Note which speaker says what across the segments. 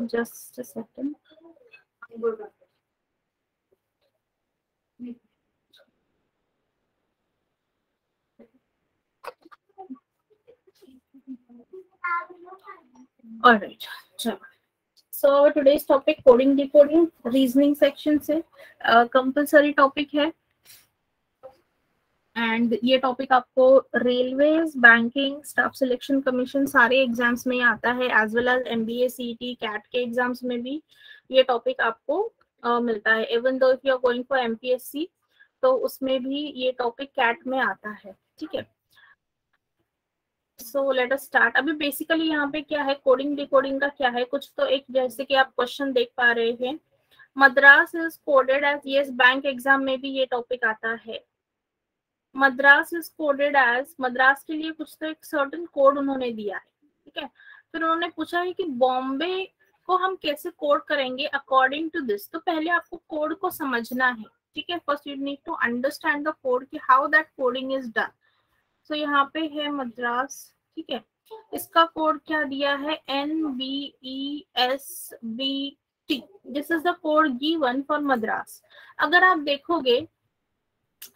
Speaker 1: Just a second. All right. So today's topic coding decoding reasoning section से compulsory topic है and ये topic आपको railways, banking, staff selection commission सारे exams में आता है, as well as MBA, CET, CAT के exams में भी ये टॉपिक आपको मिलता है। Even though if you are going for MPSC तो उसमें भी ये टॉपिक कैट में आता है, ठीक है। So let us start. अभी बेसिकली यहाँ पे क्या है, कोडिंग डिकोडिंग का क्या है, कुछ तो एक जैसे कि आप क्वेश्चन देख पा रहे हैं, Madras is coded as, yes bank exam में भी ये टॉपिक आता है। Madras is coded as, Madras के लिए कुछ तो एक सर्टेन कोड उन्होंने दिया है, ठीक है। फिर उन्होंने पूछा है कि बॉम्बे को हम कैसे कोड करेंगे अकॉर्डिंग टू दिस। तो पहले आपको कोड को समझना है, ठीक है। First you need to understand the code कि how that coding is done. तो यहाँ पे है मद्रास, ठीक है। इसका कोड क्या दिया है, NBESBT। This is the code given for Madras. अगर आप देखोगे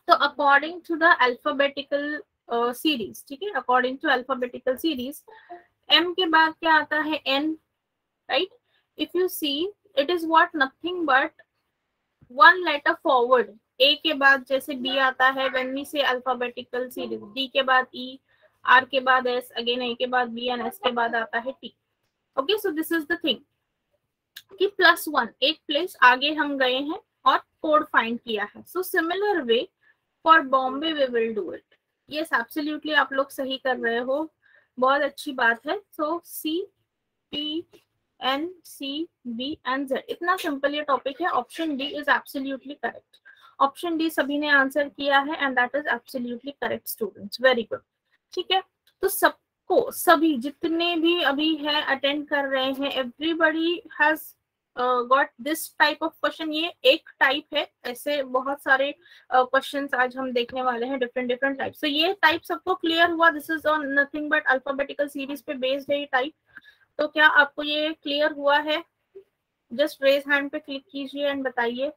Speaker 1: तो according to the alphabetical series, ठीक है, according to alphabetical series M के बाद क्या आता है, N, right. If you see it is what, nothing but one letter forward. A के बाद जैसे B आता है when we say alphabetical series, D के बाद E, R के बाद S, अगेन A के बाद B एंड S के बाद आता है T। Okay, so this is the thing कि +1 एक प्लेस आगे हम गए हैं और कोड फाइंड किया है। So similar way for Bombay we will do it. Yes, absolutely आप लोग सही कर रहे हो, बहुत अच्छी बात है। सो CPNCB एंड Z, इतना सिंपल ये टॉपिक है। Option D is absolutely correct. Option D सभी ने आंसर किया है and that is absolutely correct students, very good, ठीक है। तो सबको, सभी जितने भी अभी है अटेंड कर रहे हैं, everybody has got this type of question. ये एक टाइप है, ऐसे बहुत सारे क्वेश्चंस आज हम देखने वाले हैं, डिफरेंट डिफरेंट टाइप। सो ये टाइप सबको क्लियर हुआ, this is on nothing but alphabetical series पे बेस्ड है ये टाइप। तो क्या आपको ये क्लियर हुआ है? जस्ट रेज हैंड पे क्लिक कीजिए एंड बताइए।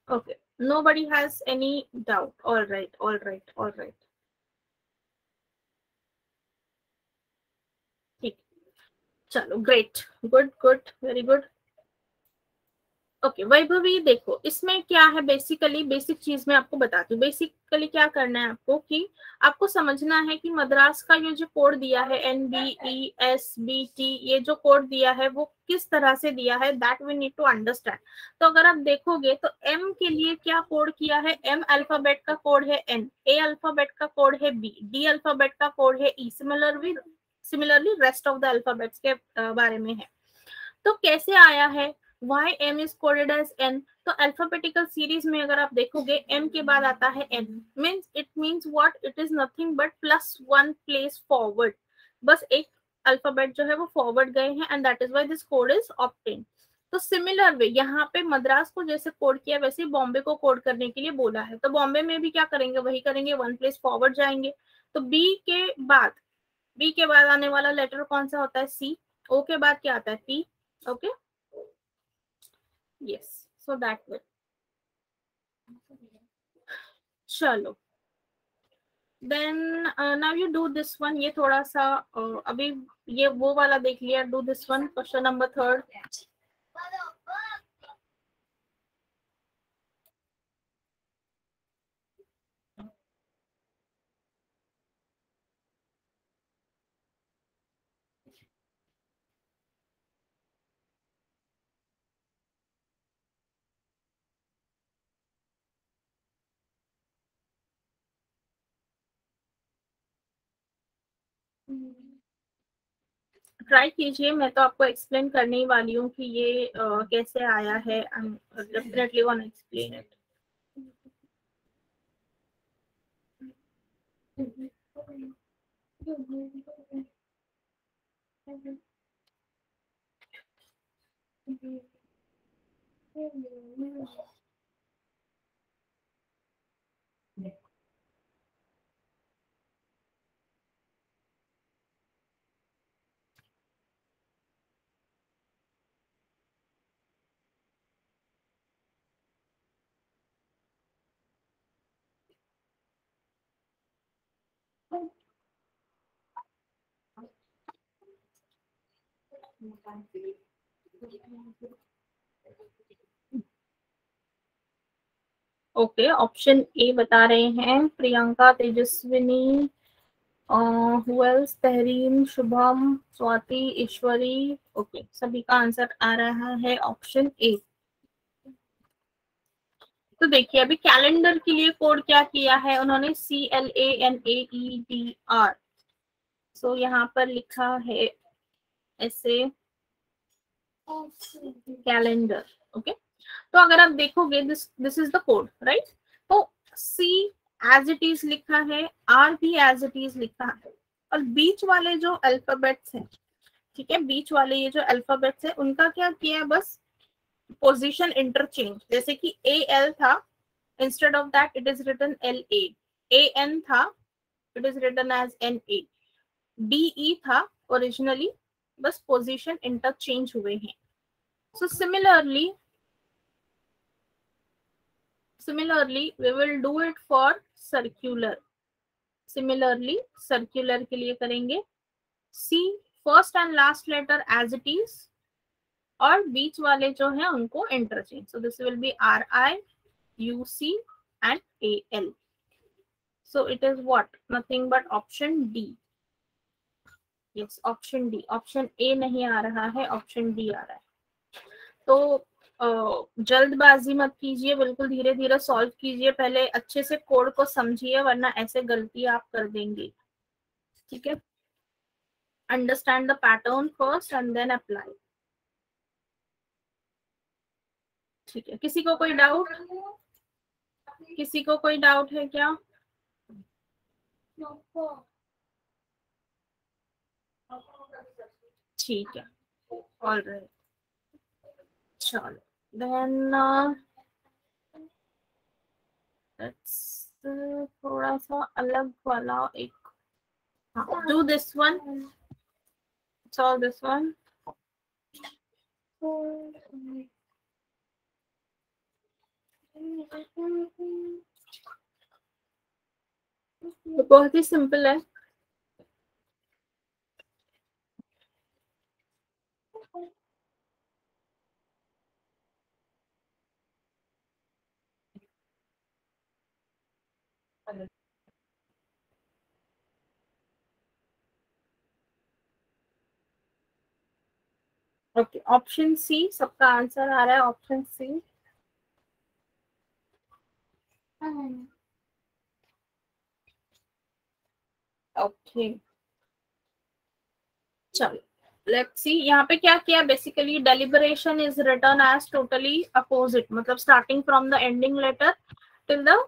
Speaker 1: Okay, nobody has any doubt. All right, all right, all right. ठीक, चलो, great, good good, very good. Okay Vaibhavi, देखो इसमें क्या है, बेसिकली बेसिक चीज मैं आपको बताती हूँ। बेसिकली क्या करना है आपको कि आपको समझना है कि मद्रास का ये जो कोड दिया है NBESBT, ये जो कोड दिया है वो किस तरह से दिया है, that we need to understand. तो अगर आप देखोगे तो M के लिए क्या कोड किया है, M अल्फाबेट का कोड है N, A अल्फाबेट का कोड है B, D अल्फाबेट का कोड है E। Similarly rest of the alphabets के बारे में है। तो कैसे आया है, why M is coded as N? तो अल्फाबेटिकल सीरीज में अगर आप देखोगे M के बाद आता है N, means what, it is nothing but +1 place forward। बस एक अल्फाबेट जो है वो फॉरवर्ड गए हैं and that is why this code is obtain. तो सिमिलर वे यहाँ पे मद्रास को जैसे कोड किया वैसे बॉम्बे को कोड करने के लिए बोला है। तो बॉम्बे में भी क्या करेंगे, वही करेंगे, 1 प्लेस फॉरवर्ड जाएंगे। तो बी के बाद आने वाला लेटर कौन सा होता है, C। O के बाद क्या आता है, P। Okay, yes, so that way। चलो, then now you do this one। ये थोड़ा सा अभी ये वो वाला देख लिया, do this one, question number 3। Try कीजिए, मैं तो आपको एक्सप्लेन करने ही वाली हूँ कि ये कैसे आया है। Definitely want to explain it. Okay, option A बता रहे हैं प्रियंका, तेजस्विनी, तहरीन, शुभम, स्वाति, ईश्वरी। ओके, सभी का आंसर आ रहा है ऑप्शन ए। तो देखिए अभी कैलेंडर के लिए कोड क्या किया है उन्होंने, CLANAEDR। सो यहाँ पर लिखा है ऐसे कैलेंडर। ओके, तो अगर आप देखोगे this is the code, right. तो C एज इट इज लिखा है, R भी एज इट इज लिखा है, और बीच वाले जो अल्फाबेट्स हैं, ठीक है, बीच वाले ये जो अल्फाबेट्स है उनका क्या किया है, बस पोजीशन इंटरचेंज। जैसे कि AL था, instead of that it is written LA। AN था, it is written as NA। DE था ओरिजिनली, बस पोजीशन इंटरचेंज हुए हैं। So similarly we will do it for circular। Similarly circular के लिए करेंगे C first and last letter as it is, और बीच वाले जो है उनको interchange. So this will be RIUC and AL। So it is what? Nothing but option D। Yes, option D। Option A नहीं आ रहा है, ऑप्शन D आ रहा है। तो जल्दबाजी मत कीजिए, बिल्कुल धीरे धीरे सॉल्व कीजिए, पहले अच्छे से कोड को समझिए, वरना ऐसे गलती आप कर देंगे। ठीक है, understand the pattern first and then apply. ठीक है, किसी को कोई डाउट, किसी को कोई डाउट है क्या? ठीक है, ऑलराइट, चलो देन थोड़ा सा अलग वाला एक, do this one, solve this one। तो बहुत ही सिंपल है। ओके, ऑप्शन सी सबका आंसर आ रहा है, ऑप्शन सी। ओके, चलो लेट्स सी यहाँ पे क्या किया। Basically deliberation is return as totally opposite, मतलब starting from the ending letter till the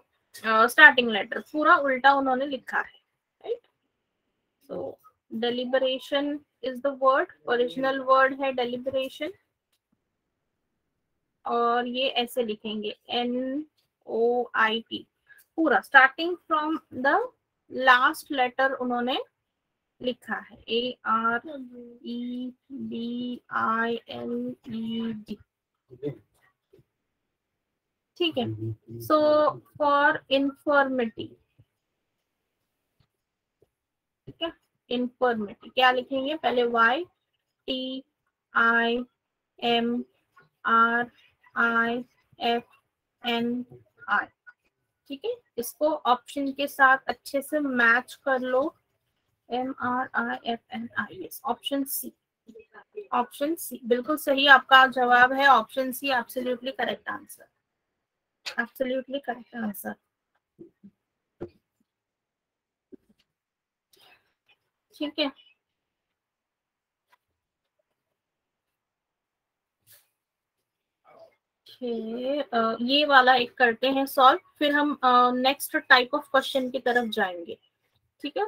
Speaker 1: starting letter, पूरा उल्टा उन्होंने लिखा है, right. So deliberation is the word, original word है डेलिबरेशन, और ये ऐसे लिखेंगे NOIT, पूरा starting from the last letter उन्होंने लिखा है, AREBINED। ठीक है, सो फॉर इंफॉर्मिटी, ठीक है, इंफॉर्मिटी क्या लिखेंगे, पहले YTIMRIFNI। ठीक है, इसको ऑप्शन के साथ अच्छे से मैच कर लो, MRIFNI। Option C, option C बिल्कुल सही आपका जवाब है, option C absolutely correct answer, absolutely correct answer. ठीक है, ये वाला एक करते हैं सॉल्व, फिर हम नेक्स्ट टाइप ऑफ क्वेश्चन की तरफ जाएंगे। ठीक है,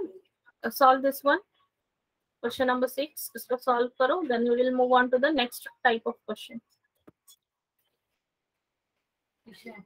Speaker 1: solve this one, question number 6, इसको सॉल्व करो, then we will move on to the next type of question. yes,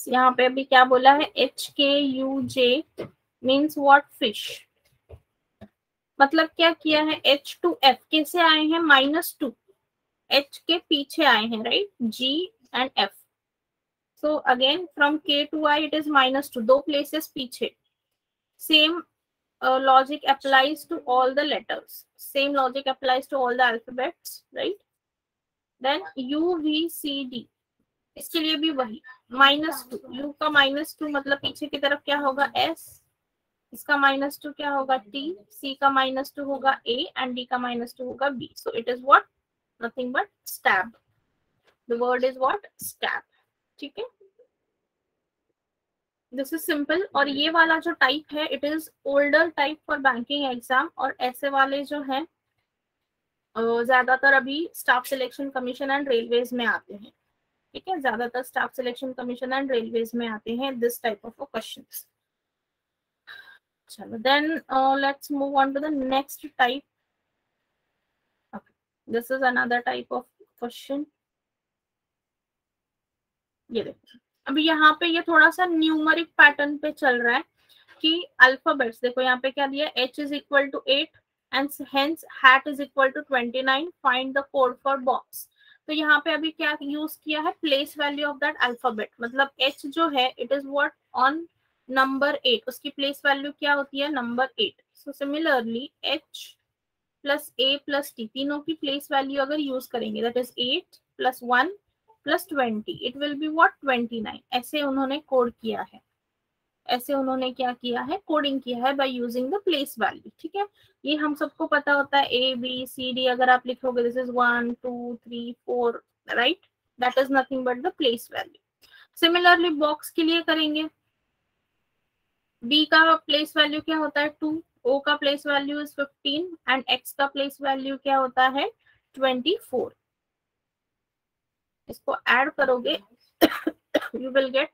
Speaker 1: यहाँ पे अभी क्या बोला है, HKUJ मीन्स व्हाट, फिश। मतलब क्या किया है, H to F कैसे आए हैं, -2, H के पीछे आए हैं, right, G and F। So again from K to I it is -2, दो प्लेसेस पीछे। Same logic applies to all the letters, same logic applies to all the alphabets, right? Then UVCD, इसके लिए भी वही -2, U का -2 मतलब पीछे की तरफ क्या होगा, S, इसका -2 क्या होगा, T, C का -2 होगा A एंड D का -2 होगा B। So it is what, nothing but stab, the word is what, stab। ठीक है, दिस इज सिंपल। और ये वाला जो टाइप है it is older type for banking exam, और ऐसे वाले जो है ज्यादातर अभी staff selection commission and railways में आते हैं। ठीक है, ज्यादातर staff selection commission and railways में आते हैं दिस टाइप ऑफ क्वेश्चंस। चलो then let's move on to the next type. This is another type of question. ये देखो, अभी यहाँ पे ये थोड़ा सा न्यूमरिक पैटर्न पे चल रहा है कि अल्फाबेट्स, देखो यहाँ पे क्या दिया, H is equal to 8 and hence hat is equal to 29, find the code for box। तो यहाँ पे अभी क्या यूज किया है, place value of that alphabet, मतलब H जो है it is what on number 8, उसकी प्लेस वैल्यू क्या होती है, number 8। So similarly H plus A plus T, तीनों की प्लेस वैल्यू अगर यूज करेंगे that is 8 plus 1 plus 20, it will be what 29। ऐसे उन्होंने कोड किया है, ऐसे उन्होंने क्या किया है, कोडिंग किया है by using the place value. ठीक है, ये हम सबको पता होता है, A B C D अगर आप लिखोगे this is 1 2 3 4, right, that is nothing but the place value. Similarly box के लिए करेंगे, B का प्लेस वैल्यू क्या होता है 2, O का place value is 15 and X का प्लेस वैल्यू क्या होता है 24। इसको ऐड करोगे you will get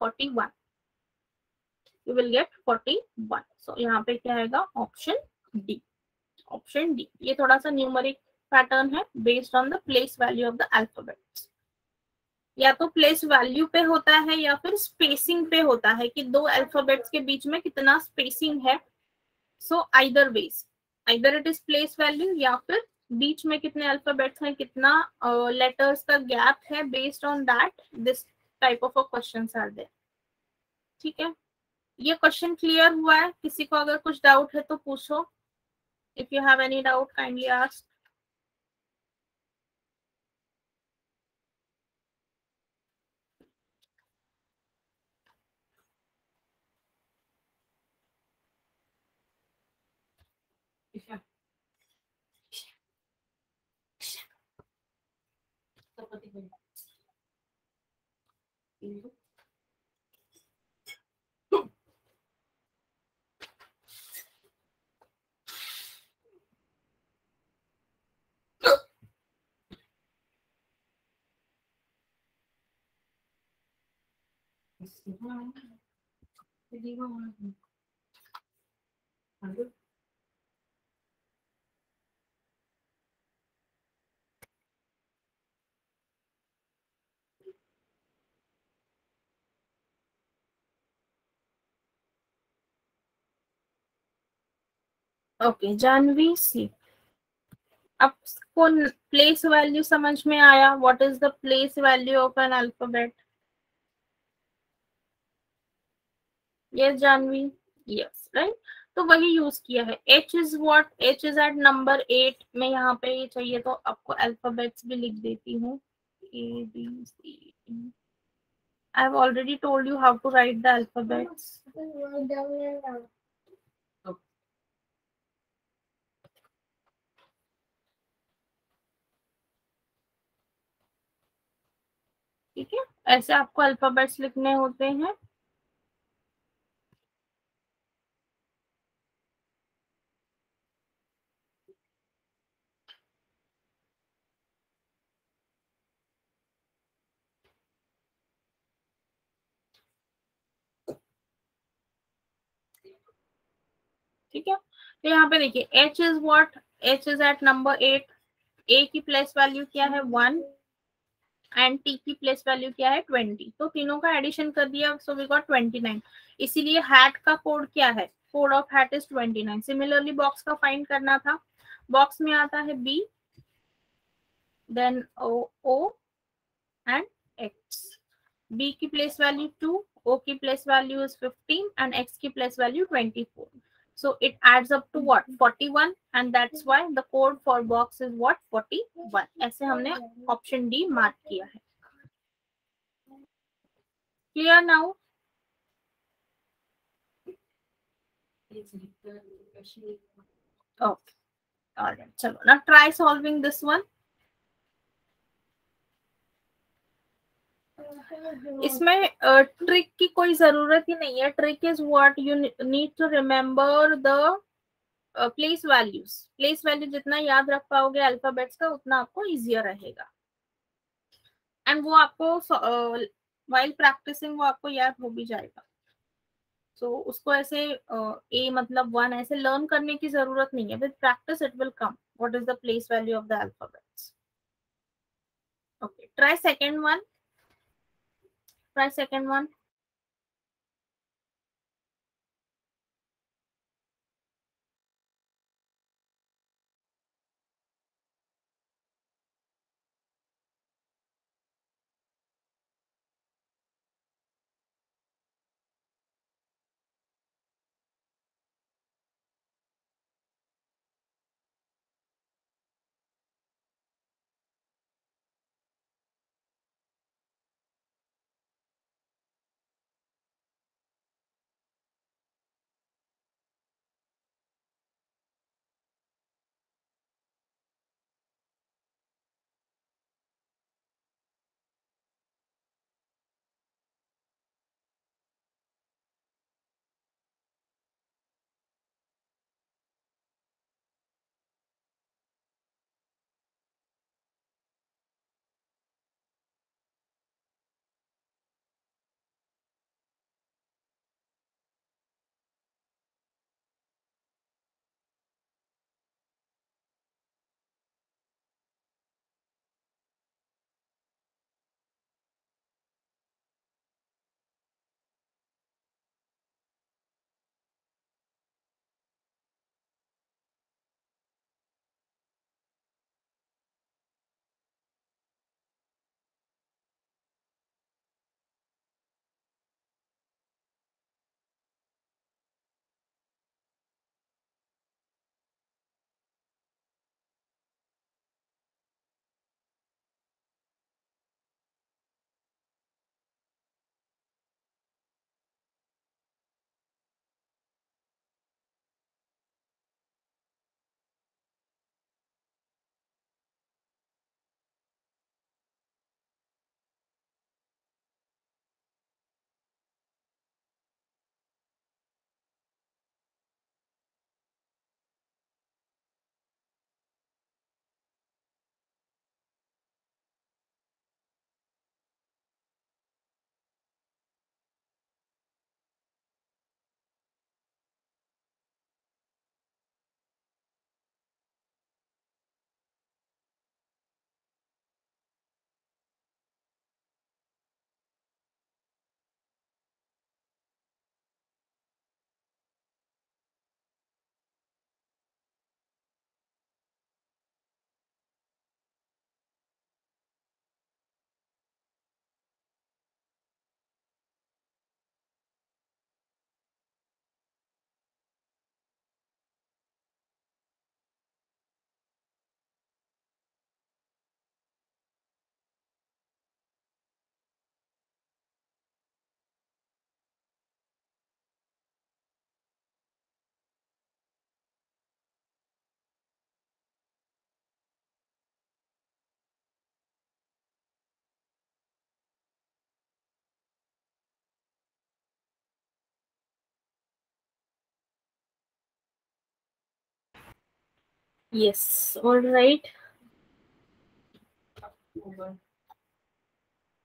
Speaker 1: 41, you will get 41। so यहाँ पे क्या आएगा, ऑप्शन डी, ऑप्शन डी। ये थोड़ा सा न्यूमरिक पैटर्न है based on the place value of the alphabets. या तो प्लेस वैल्यू पे होता है या फिर स्पेसिंग पे होता है कि दो अल्फाबेट्स के बीच में कितना स्पेसिंग है। So either ways, either it is place value या फिर बीच में कितने अल्फाबेट्स हैं, कितना लेटर्स का गैप है, based on that this type of questions are there. ठीक है, ये क्वेश्चन क्लियर हुआ है? किसी को अगर कुछ डाउट है तो पूछो। If you have any doubt kindly ask. Okay Janvi see, आपको प्लेस वैल्यू समझ में आया? What is the place value of an alphabet? Yes Janvi, yes right. तो वही यूज किया है। H is what, H is at number 8 में, यहाँ पे ये चाहिए तो आपको अल्फाबेट्स भी लिख देती हूँ, A B C D। I have already told you how to write the alphabets. ठीक है, ऐसे आपको अल्फाबेट्स लिखने होते हैं। ठीक है, तो यहाँ पे देखिए h is what, h is at number 8, a की प्लेस वैल्यू क्या है 1 एंड t की प्लेस वैल्यू क्या है 20, तो तीनों का एडिशन कर दिया, सो वी गॉट 29। इसीलिए हैट का कोड क्या है, code of hat is 29। Similarly box का फाइंड करना था, बॉक्स में आता है b, then o and x। b की प्लेस वैल्यू 2, o की place value is 15 and x की place value 24, so it adds up to what 41, and that's why the code for box is what 41। ऐसे हमने option D mark किया है। Clear now? Okay, alright, चलो ना try solving this one. इसमें trick की कोई जरूरत ही नहीं है। Trick is what you need to remember the place values. Place value जितना याद रख पाओगे अल्फाबेट्स का, उतना आपको इजियर रहेगा, एंड वो आपको वाइल प्रैक्टिसिंग वो आपको याद हो भी जाएगा। सो उसको ऐसे ए मतलब 1 ऐसे लर्न करने की जरूरत नहीं है। With practice it will come what is the place value of the alphabets. Okay, try second one, try second one. Yes, all right.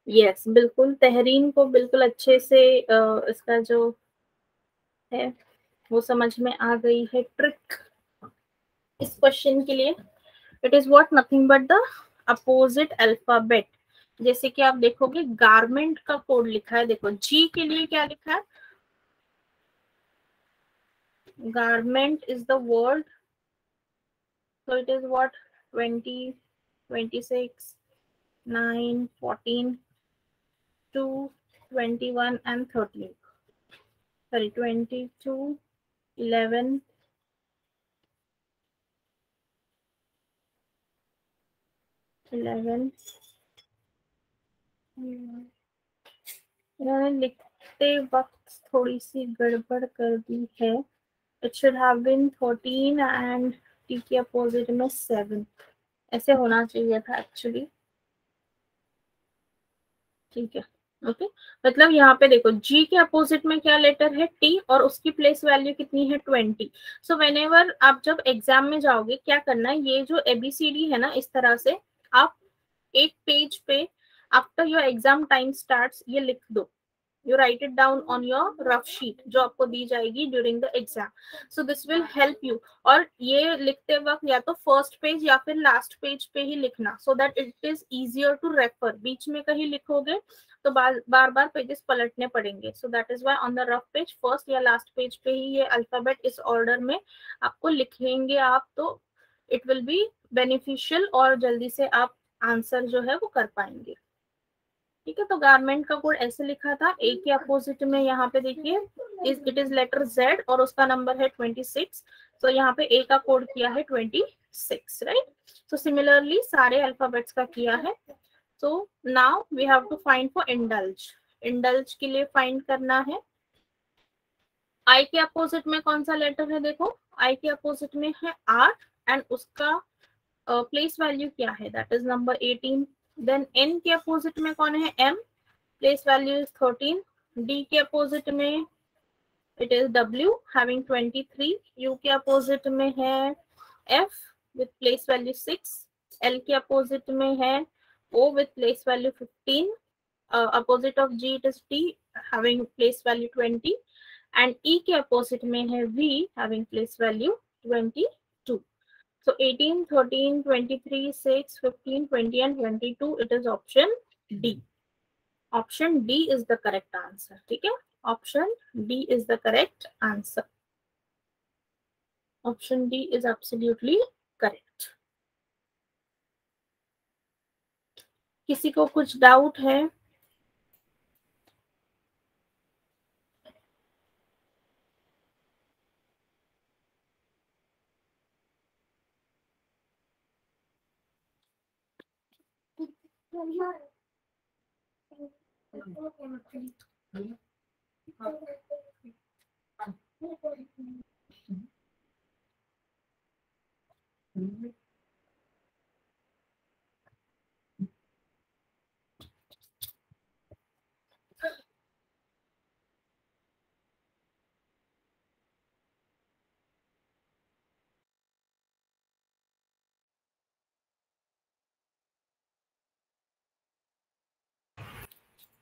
Speaker 1: Yes बिल्कुल, तहरीन को बिल्कुल अच्छे से इसका जो है वो समझ में आ गई है ट्रिक इस क्वेश्चन के लिए. It is what, nothing but the opposite alphabet. जैसे कि आप देखोगे गारमेंट का कोड लिखा है, देखो जी के लिए क्या लिखा है, garment is the word. So it is what, 20, 26, 9, 14, 2, 21 and 13. Sorry, 22, 11, 11. इन्होंने लिखते वक्त थोड़ी सी गड़बड़ कर दी है. It should have been 13 and T के अपोजिट में 7. ऐसे होना चाहिए था एक्चुअली. ठीक है, ओके. मतलब यहाँ पे देखो जी के अपोजिट में क्या लेटर है, टी, और उसकी प्लेस वैल्यू कितनी है, 20. सो व्हेनेवर आप जब एग्जाम में जाओगे क्या करना है, ये जो एबीसीडी है ना, इस तरह से आप एक पेज पे after your exam time starts ये लिख दो. you write it down on your rough sheet जो आपको दी जाएगी during the exam. so this will help you. और ये लिखते वक्त या तो फर्स्ट पेज या फिर लास्ट पेज पे ही लिखना, so that it is easier to refer. बीच में कहीं लिखोगे तो बार बार पेजेस पलटने पड़ेंगे. so that is why on the rough page first या लास्ट पेज पे ही ये अल्फाबेट इस ऑर्डर में आपको लिखेंगे आप, तो इट विल बी बेनिफिशियल और जल्दी से आप आंसर जो है वो कर पाएंगे. ठीक है, तो गारमेंट का कोड ऐसे लिखा था. ए के अपोजिट में यहाँ पे देखिए इट इज लेटर जेड और उसका नंबर है 26. तो यहाँ पे ए का कोड किया है 26, राइट. सो सिमिलरली सारे अल्फाबेट्स का किया है. So now we have to find for indulge. Indulge के लिए फाइंड करना है. आई के अपोजिट में कौन सा लेटर है, देखो आई के अपोजिट में है आर एंड उसका प्लेस वैल्यू क्या है, that is number 18. Then N के अपोजिट में कौन है, M, place value is 13. D के अपोजिट में it is W having 23. U के अपोजिट में है F with place value 6. L के अपोजिट में है O with place value 15. Opposite of G it is T having place value 20. And E के opposite में है we having place value 22. So 18, 13, 23, 6, 15, 20 and 22. It is option D. Option D is the correct answer. ठीक है, option D is the correct answer. Option D is absolutely correct. किसी को कुछ doubt है?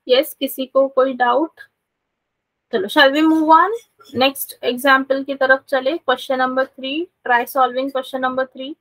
Speaker 1: Yes, किसी को कोई डाउट? चलो, shall we move on? Next example की तरफ चले. Question number 3. Try solving question number 3.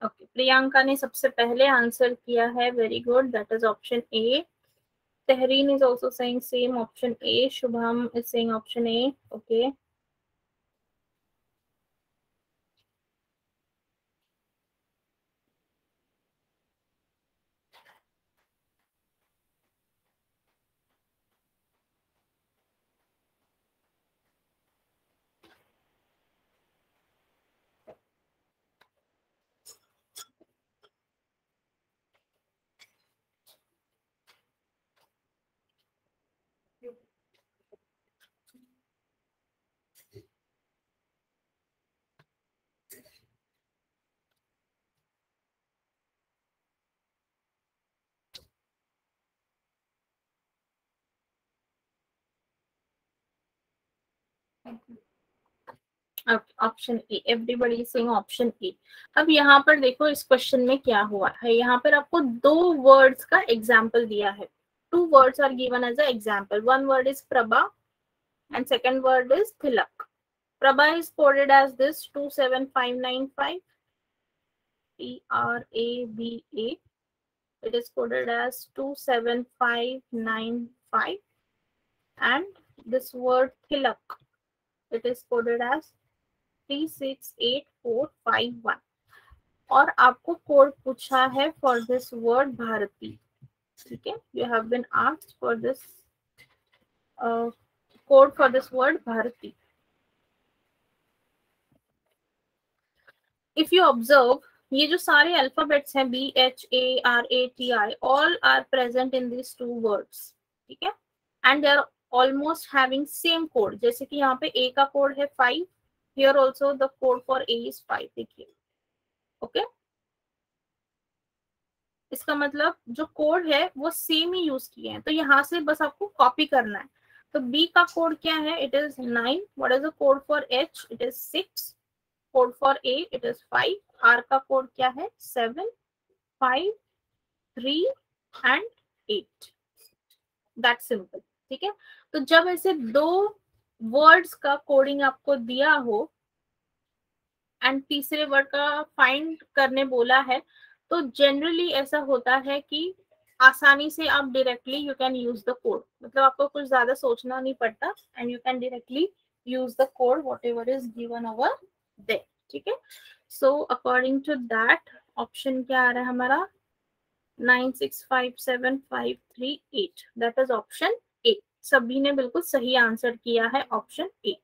Speaker 1: Okay, Priyanka ने सबसे पहले आंसर किया है. Very good, that is option A. Tehrin is also saying same, option A. Shubham is saying option A. Okay. Option A, everybody is saying option A. अब यहाँ पर देखो इस क्वेश्चन में क्या हुआ है, यहाँ पर आपको दो वर्ड्स का एग्जाम्पल दिया है। Two words are given as a example, one word is Prabha and second word is Tilak. Prabha is coded as this 27595 PRABA. It is coded as 27595, and this word Tilak, it is coded as 368451. और आपको code पूछा है for this word Bharati, ठीक है, you have been asked for this code for this word Bharati. If you observe, ये जो सारे अल्फाबेट्स हैं BHARATI, all are present in this two words, ठीक है, and they are almost having same code. जैसे कि यहाँ पे A का कोड है 5, here also the code for A is 5, देखिए, ओके। इसका मतलब जो कोड है वो सेम ही यूज किए हैं, तो यहाँ से बस आपको कॉपी करना है। तो B का कोड क्या है, it is 9, what is the code for H, it is 6, code for A it is 5, R का कोड क्या है 7, 5, 3 एंड 8, दैट सिंपल, ठीक है। तो जब ऐसे दो वर्ड्स का कोडिंग आपको दिया हो एंड तीसरे वर्ड का फाइंड करने बोला है, तो जनरली ऐसा होता है कि आसानी से आप directly you can use the code, मतलब आपको कुछ ज्यादा सोचना नहीं पड़ता and you can directly use the code whatever is given over there, ठीक है। So according to that option क्या आ रहा है हमारा 9657538, दैट इज ऑप्शन ए। सभी ने बिल्कुल सही आंसर किया है ऑप्शन ए।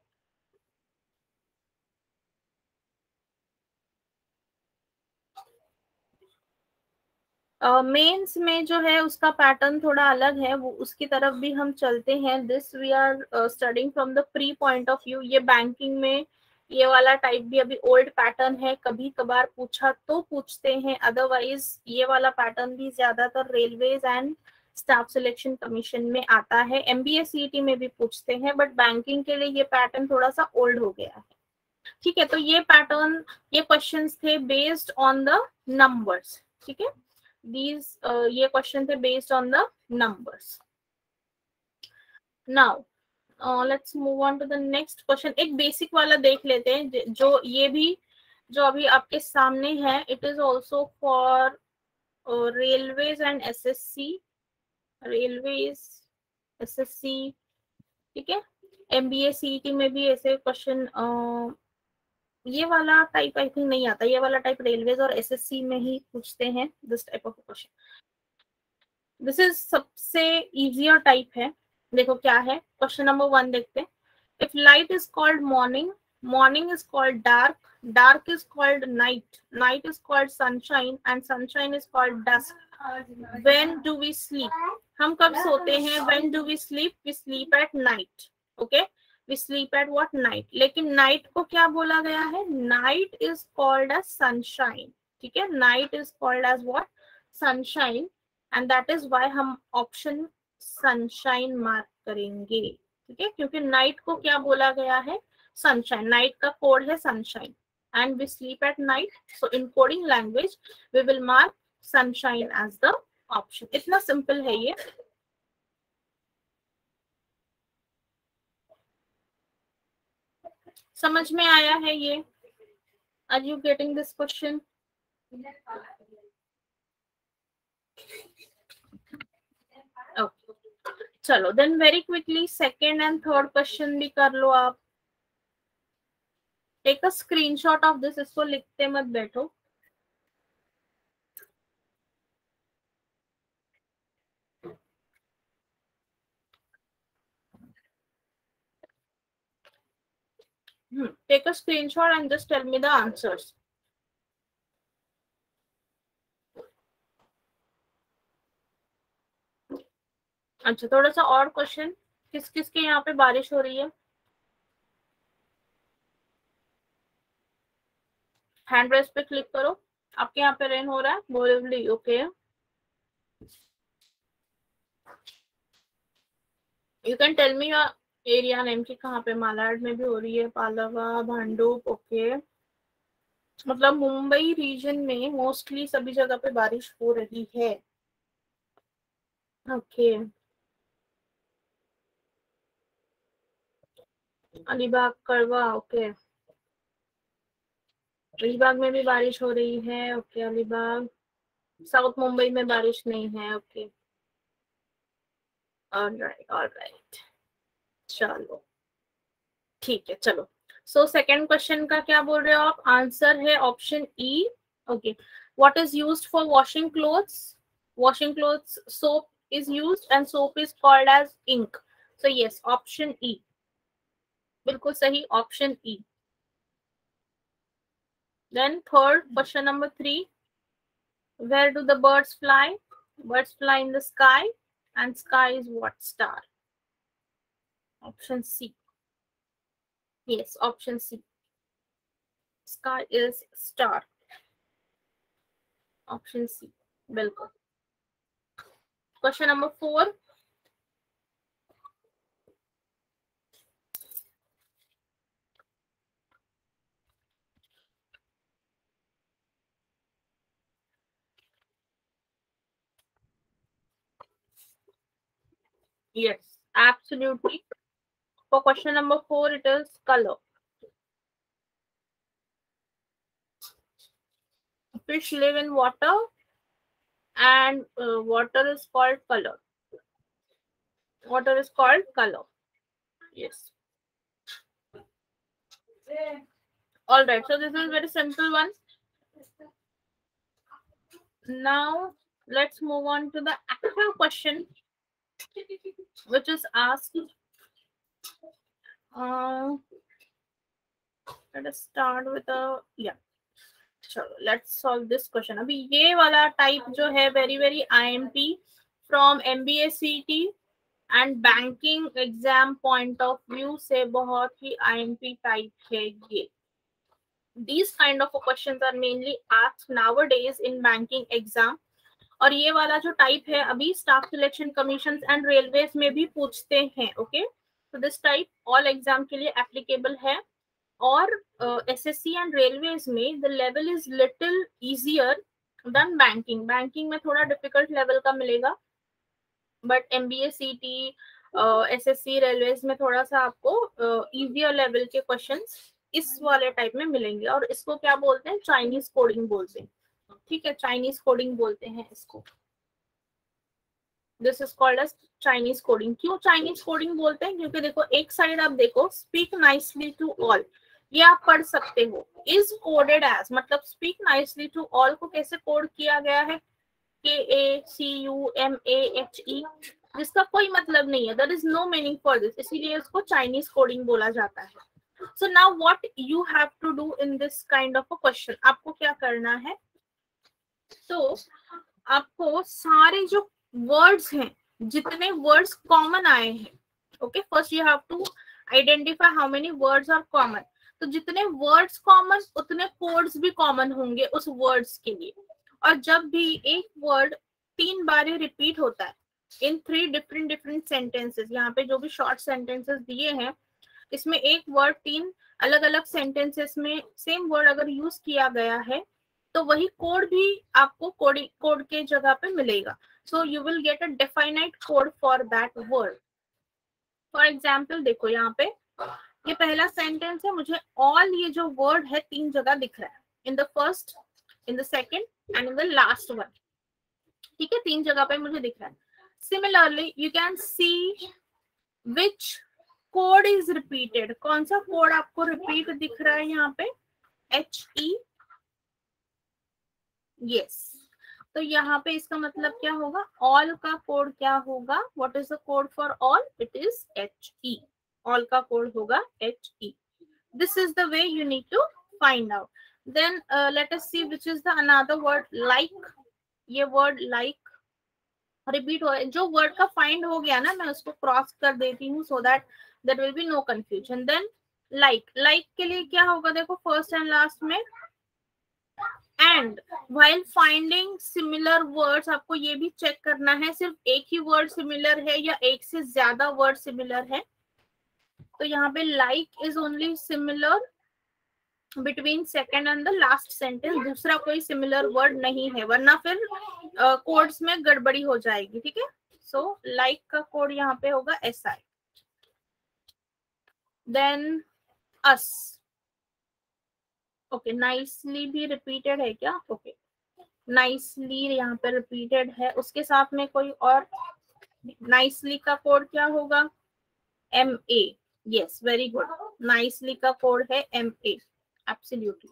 Speaker 1: मेंस में जो है उसका पैटर्न थोड़ा अलग है, वो उसकी तरफ भी हम चलते हैं। This we are studying from the pre point of view. ये बैंकिंग में ये वाला टाइप भी अभी ओल्ड पैटर्न है, कभी कभार पूछा तो पूछते हैं, अदरवाइज ये वाला पैटर्न भी ज्यादातर railways and staff selection commission में आता है। MBA CET में भी पूछते हैं, बट बैंकिंग के लिए ये पैटर्न थोड़ा सा ओल्ड हो गया है, ठीक है। तो ये पैटर्न, ये क्वेश्चंस थे बेस्ड ऑन द नंबर्स, ठीक है। these ये क्वेश्चन थे based on the numbers. Now let's move on to the next question. एक बेसिक वाला देख लेते हैं, जो ये भी जो अभी आपके सामने है, it is also for railways and SSC, railways SSC, ठीक है। MBA CET में भी ऐसे क्वेश्चन ये वाला टाइप आई थिंक नहीं आता, ये वाला टाइप रेलवेज और SSC में ही पूछते हैं this type of question. This is सबसे इजियर टाइप है। देखो क्या है, क्वेश्चन नंबर 1 देखते हैं। If light is called morning, morning is called dark, dark is called night, night is called sunshine and sunshine is called dusk. When do we sleep, हम कब सोते हैं, when do we sleep, we sleep at night, okay, we sleep at what, night. लेकिन night को क्या बोला गया है, night is called as sunshine, ठीक है, night is called as what, sunshine, and that is why हम ऑप्शन सनशाइन मार्क करेंगे, ठीक है, क्योंकि नाइट को क्या बोला गया है, सनशाइन, नाइट का कोड है sunshine and we sleep at night, so in coding language we will mark sunshine as the option. इतना सिंपल है ये। समझ में आया है ये? Are you getting this question? Okay, चलो then very quickly second and third question भी कर लो आप. Take a screenshot of this. इसको लिखते मत बैठो. Take a screenshot and just tell me the answers. अच्छा, थोड़ा सा और क्वेश्चन. किस किस के यहाँ पे बारिश हो रही है? हैंड रेस पे क्लिक करो. आपके यहाँ पे रेन हो रहा है? Borivali. Okay, you can tell me your area name की कहाँ पे. मालाड में भी हो रही है, पालावा, भांडुप. ओके, मतलब मुंबई रीजन में मोस्टली सभी जगह पे बारिश हो रही है. ओके, अलीबाग, कड़वा. ओके, अलीबाग में भी बारिश हो रही है. ओके, अलीबाग. साउथ मुंबई में बारिश नहीं है. Okay, alright alright. चलो ठीक है. चलो, सो सेकेंड क्वेश्चन का क्या बोल रहे हो आप? आंसर है option E. Okay, what is used for washing clothes? Washing clothes, soap is used and soap is called as ink. So yes, option E. बिल्कुल सही, option E. Then third question number 3. Where do the birds fly? Birds fly in the sky, and sky is what star? Option C. Yes, option C. Sky is star. Option C. बिल्कुल. Question number 4. Yes, absolutely. For question number 4, it is color. Fish live in water, and water is called color. Water is called color. Yes. All right. So this is very simple one. Now let's move on to the actual question, which is asked. Let us start with a चलो let's solve this question. अभी ये वाला type जो है very very IMP from MBA CET and banking exam point of view से बहुत ही IMP type है ये. These kind of questions are mainly asked nowadays in banking exam. और ये वाला जो टाइप है अभी staff selection commission and railways में भी पूछते हैं. ओके, तो दिस टाइप ऑल एग्जाम के लिए एप्लीकेबल है. और SSC एंड रेलवेज में the level is little easier than banking. Banking में थोड़ा डिफिकल्ट लेवल का मिलेगा, but MBA CET, SSC, railways में थोड़ा सा आपको इजियर लेवल के क्वेश्चंस इस वाले टाइप में मिलेंगे. और इसको क्या बोलते हैं? चाइनीज कोडिंग बोलते हैं. ठीक है, चाइनीज कोडिंग बोलते हैं इसको. This is called as Chinese coding. क्यों चाइनीज कोडिंग बोलते हैं? क्योंकि देखो एक साइड आप देखो, स्पीक नाइसली टू ऑल, ये आप पढ़ सकते हो. इज कोडेड एज मतलब स्पीक नाइसली टू ऑल को कैसे कोड किया गया है? KACUMAHE, जिसका कोई मतलब नहीं है. There is no meaning for this, इसीलिए इसको चाइनीज कोडिंग बोला जाता है. So now what you have to do in this kind of a question. आपको क्या करना है? तो आपको सारे जो वर्ड्स हैं, जितने वर्ड्स कॉमन आए हैं, okay, first you have to identify how many words are common. तो जितने वर्ड्स कॉमन उतने कोड्स भी कॉमन होंगे उस वर्ड्स के लिए. और जब भी एक वर्ड 3 बार रिपीट होता है इन 3 डिफरेंट सेंटेंसेस, यहाँ पे जो भी शॉर्ट सेंटेंसेस दिए हैं इसमें एक वर्ड 3 अलग अलग सेंटेंसेस में सेम वर्ड अगर यूज किया गया है तो वही कोड भी आपको कोड के जगह पे मिलेगा. So you will get a definite code for that word. For example देखो यहाँ पे ये पहला सेंटेंस है, मुझे ऑल ये जो वर्ड है 3 जगह दिख रहा है. In the first, in the second and in the last one. ठीक है, 3 जगह पे मुझे दिख रहा है. Similarly, you can see which code is repeated. कौन सा कोड आपको रिपीट दिख रहा है यहाँ पे? HE. Yes. तो यहाँ पे इसका मतलब क्या होगा? all का कोड क्या होगा? What is the code for all? It is HE. all का कोड होगा HE. This is the way you need to find out. Then let us see which is the another word like. ये word like repeat हो, जो word का find हो गया ना, मैं उसको क्रॉस कर देती हूँ so that there will be no confusion. Then like के लिए क्या होगा? देखो फर्स्ट एंड लास्ट में end. While finding similar words आपको ये भी चेक करना है सिर्फ एक ही वर्ड सिमिलर है या एक से ज्यादा वर्ड सिमिलर है. तो यहाँ पे like is only similar between second and the last sentence. दूसरा कोई सिमिलर वर्ड नहीं है, वरना फिर कोड्स में गड़बड़ी हो जाएगी. ठीक है. सो लाइक का कोड यहाँ पे होगा SI. Than us. Okay, nicely भी रिपीटेड है क्या? ओके, नाइसली यहाँ पे रिपीटेड है. उसके साथ में कोई और नाइसली का कोड क्या होगा? MA. Yes, very good. Nicely का कोड है MA. Absolutely.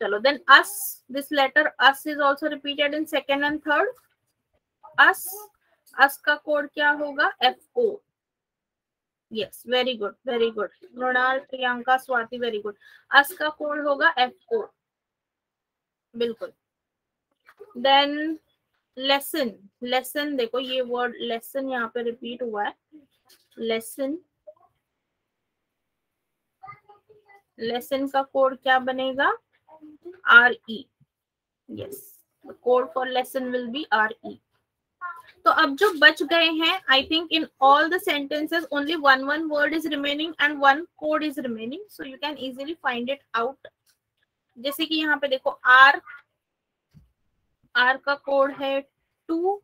Speaker 1: चलो, then us, this letter us is also repeated in second and third. us का कोड क्या होगा? FO. yes, very good, very good. Mrinal, Priyanka, Swati, very good. us का code होगा FO. बिल्कुल. then lesson देखो ये वर्ड lesson यहाँ पे रिपीट हुआ है. lesson का कोड क्या बनेगा? RE. yes, the code for lesson will be RE. तो अब जो बच गए हैं, I think in all the sentences only one word is remaining and one code is remaining, so you can easily find it out. जैसे कि यहाँ पे देखो R का कोड है 2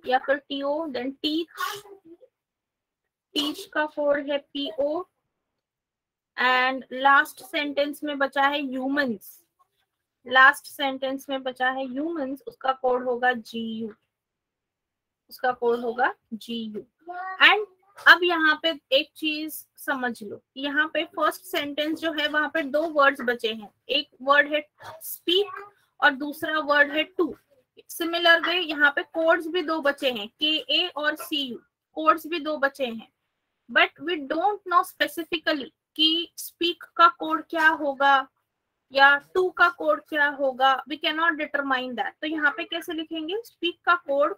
Speaker 1: या फिर TO. then teach का कोड है PO. एंड लास्ट सेंटेंस में बचा है ह्यूमंस. उसका कोड होगा GU. एंड अब यहाँ पे एक चीज समझ लो, यहाँ पे फर्स्ट सेंटेंस जो है वहां पे 2 वर्ड्स बचे हैं. एक वर्ड है स्पीक और दूसरा वर्ड है टू. सिमिलर वे यहाँ पे कोड्स भी 2 बचे हैं, KA और CU. कोड्स भी 2 बचे हैं, but we don't know specifically कि स्पीक का कोड क्या होगा या टू का कोड क्या होगा. We can not determine that. तो यहाँ पे कैसे लिखेंगे? स्पीक का कोड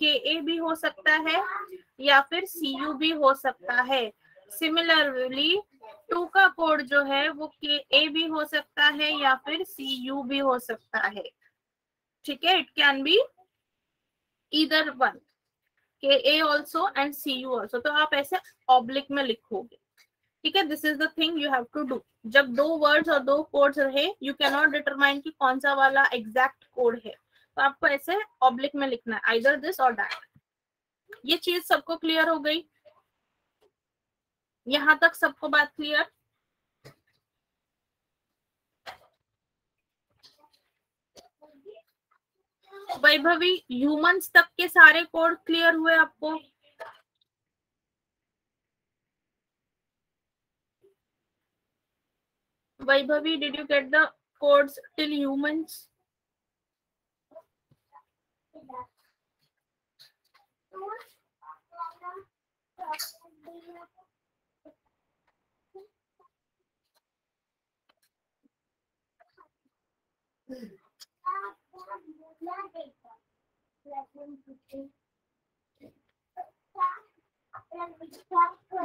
Speaker 1: KA भी हो सकता है या फिर CU भी हो सकता है. सिमिलरली टू का कोड जो है वो KA भी हो सकता है या फिर CU भी हो सकता है. ठीक है, it can be either one, KA also and CU also. तो आप ऐसे ऑब्लिक में लिखोगे. ठीक है, this is the thing you have to do. जब 2 वर्ड्स और 2 कोड्स रहे, यू कैन नॉट डिटरमाइन कि कौन सा वाला एग्जैक्ट कोड है. तो आपको ऐसे ऑब्लिक में लिखना है, आइदर दिस और दैट. ये चीज सबको क्लियर हो गई? यहां तक सबको बात क्लियर? वैभवी, ह्यूमंस तक के सारे कोड क्लियर हुए आपको? Vaibhavi, did you get the codes till humans?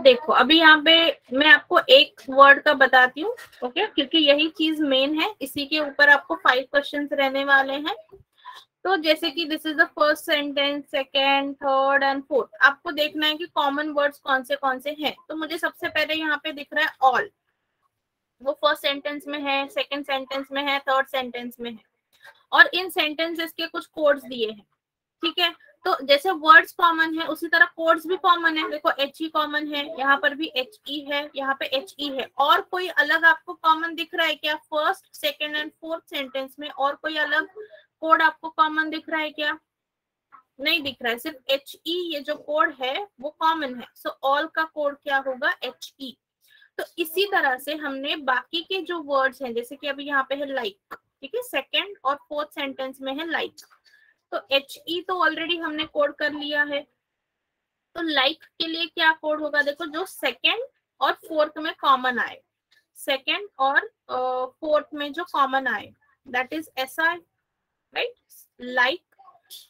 Speaker 1: देखो अभी यहाँ पे मैं आपको एक वर्ड का बताती हूँ, ओके, क्योंकि यही चीज मेन है. इसी के ऊपर आपको 5 क्वेश्चंस रहने वाले हैं. तो जैसे कि this is the first sentence, second, third and fourth. आपको देखना है कि कॉमन वर्ड्स कौन से हैं. तो मुझे सबसे पहले यहाँ पे दिख रहा है ऑल. वो फर्स्ट सेंटेंस में है, सेकेंड सेंटेंस में है, थर्ड सेंटेंस में है. और इन सेंटेंसेस के कुछ कोड्स दिए हैं. ठीक है, तो जैसे वर्ड्स कॉमन है उसी तरह कोड्स भी कॉमन है. देखो HE कॉमन है, यहाँ पर भी HE है, यहाँ पे HE है. और कोई अलग आपको कॉमन दिख रहा है क्या? First, second and fourth sentence में और कोई अलग कोड आपको कॉमन दिख रहा है क्या? नहीं दिख रहा है, सिर्फ एच ई ये जो कोड है वो कॉमन है, सो ऑल का कोड क्या होगा, एच ई। तो इसी तरह से हमने बाकी के जो वर्ड्स हैं, जैसे कि अभी यहाँ पे है लाइक, ठीक है, सेकेंड और फोर्थ सेंटेंस में है लाइक, तो एच ई तो ऑलरेडी हमने कोड कर लिया है। तो लाइक के लिए क्या कोड होगा, देखो जो सेकेंड और फोर्थ में कॉमन आए, सेकेंड और फोर्थ में जो कॉमन आए, that is S I, right, like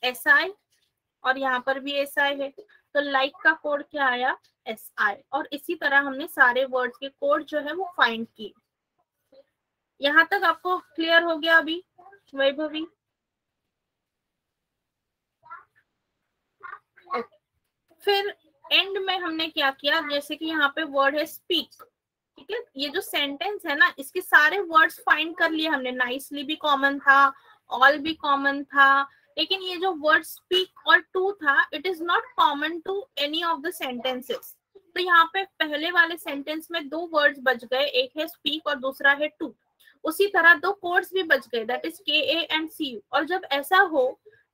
Speaker 1: S I, और यहाँ पर भी एस आई है, तो लाइक का कोड क्या आया, एस आई। और इसी तरह हमने सारे वर्ड्स के कोड जो है वो फाइंड किए। यहाँ तक आपको क्लियर हो गया अभी वैभवी? फिर एंड में हमने क्या किया, जैसे कि यहाँ पे वर्ड है स्पीक, ठीक है, ये जो सेंटेंस है ना, इसके सारे वर्ड्स फाइंड कर लिए हमने, नाइसली भी कॉमन था, ऑल भी कॉमन था, लेकिन ये जो वर्ड स्पीक और टू था, it is not common to any of the sentences. तो यहाँ पे पहले वाले सेंटेंस में दो वर्ड्स बच गए, एक है स्पीक और दूसरा है टू, उसी तरह दो कोड्स भी बच गए, दैट इज के ए एंड सी यू। और जब ऐसा हो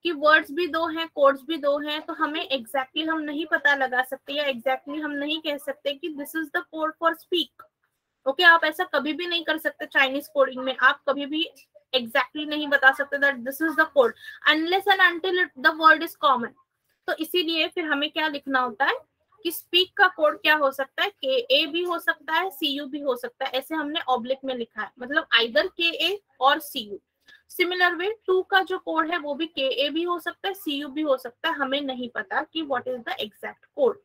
Speaker 1: कि वर्ड्स भी दो हैं, कोड्स भी दो हैं, तो हमें एग्जैक्टली हम नहीं पता लगा सकते, या एग्जैक्टली हम नहीं कह सकते कि this is the code for speak. Okay, आप ऐसा कभी भी नहीं कर सकते चाइनीज कोडिंग में, आप कभी भी एग्जैक्टली नहीं बता सकते that this is the code unless and until the word is common. तो इसीलिए फिर हमें क्या लिखना होता है कि स्पीक का कोड क्या हो सकता है, के ए भी हो सकता है, सी यू भी हो सकता है, ऐसे हमने ऑब्लिक में लिखा है, मतलब आइदर के ए और सी यू। सिमिलर वे टू का जो कोड है वो भी के ए भी हो सकता है, सी यू भी हो सकता है, हमें नहीं पता कि what is the exact code.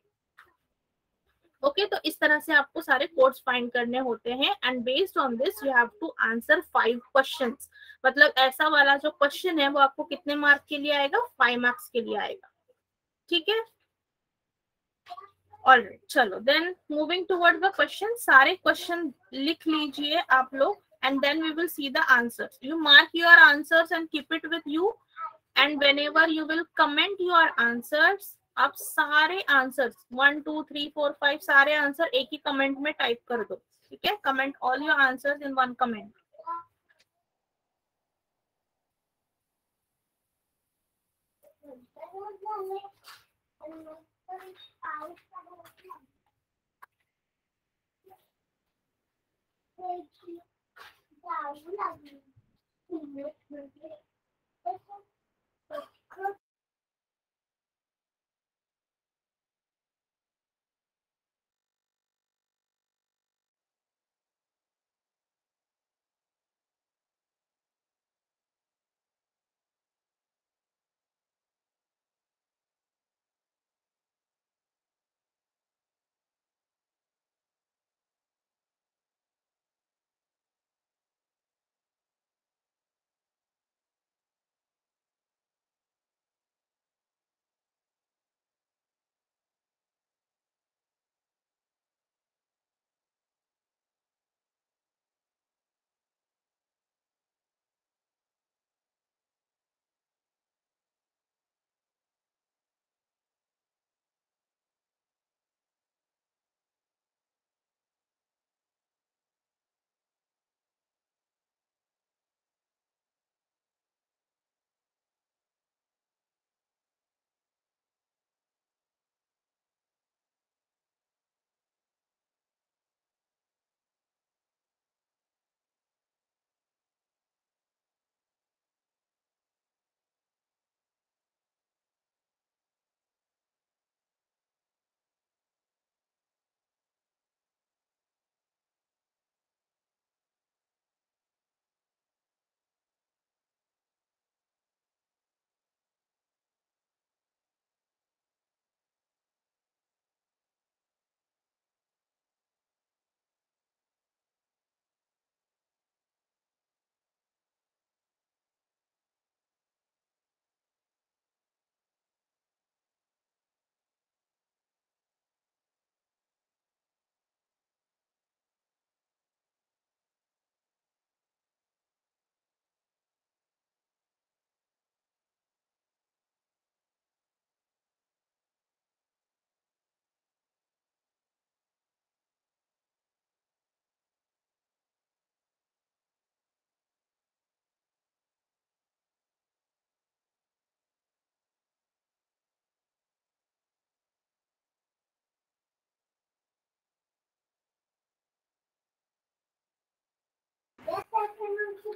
Speaker 1: Okay, तो इस तरह से आपको सारे कोड्स फाइंड करने होते हैं, and based on this you have to answer 5 questions. मतलब ऐसा वाला जो क्वेश्चन है वो आपको कितने मार्क के लिए आएगा, 5 मार्क्स के लिए आएगा, ठीक है। ऑलराइट, चलो then moving toward the question, सारे क्वेश्चन लिख लीजिए आप लोग, and then we will see the answers. You mark your answers and keep it with you, and whenever you will comment your answers, आप सारे आंसर्स 1 2 3 4 5 सारे answer एक ही comment में टाइप कर दो, ठीक है, comment all your answers in one comment.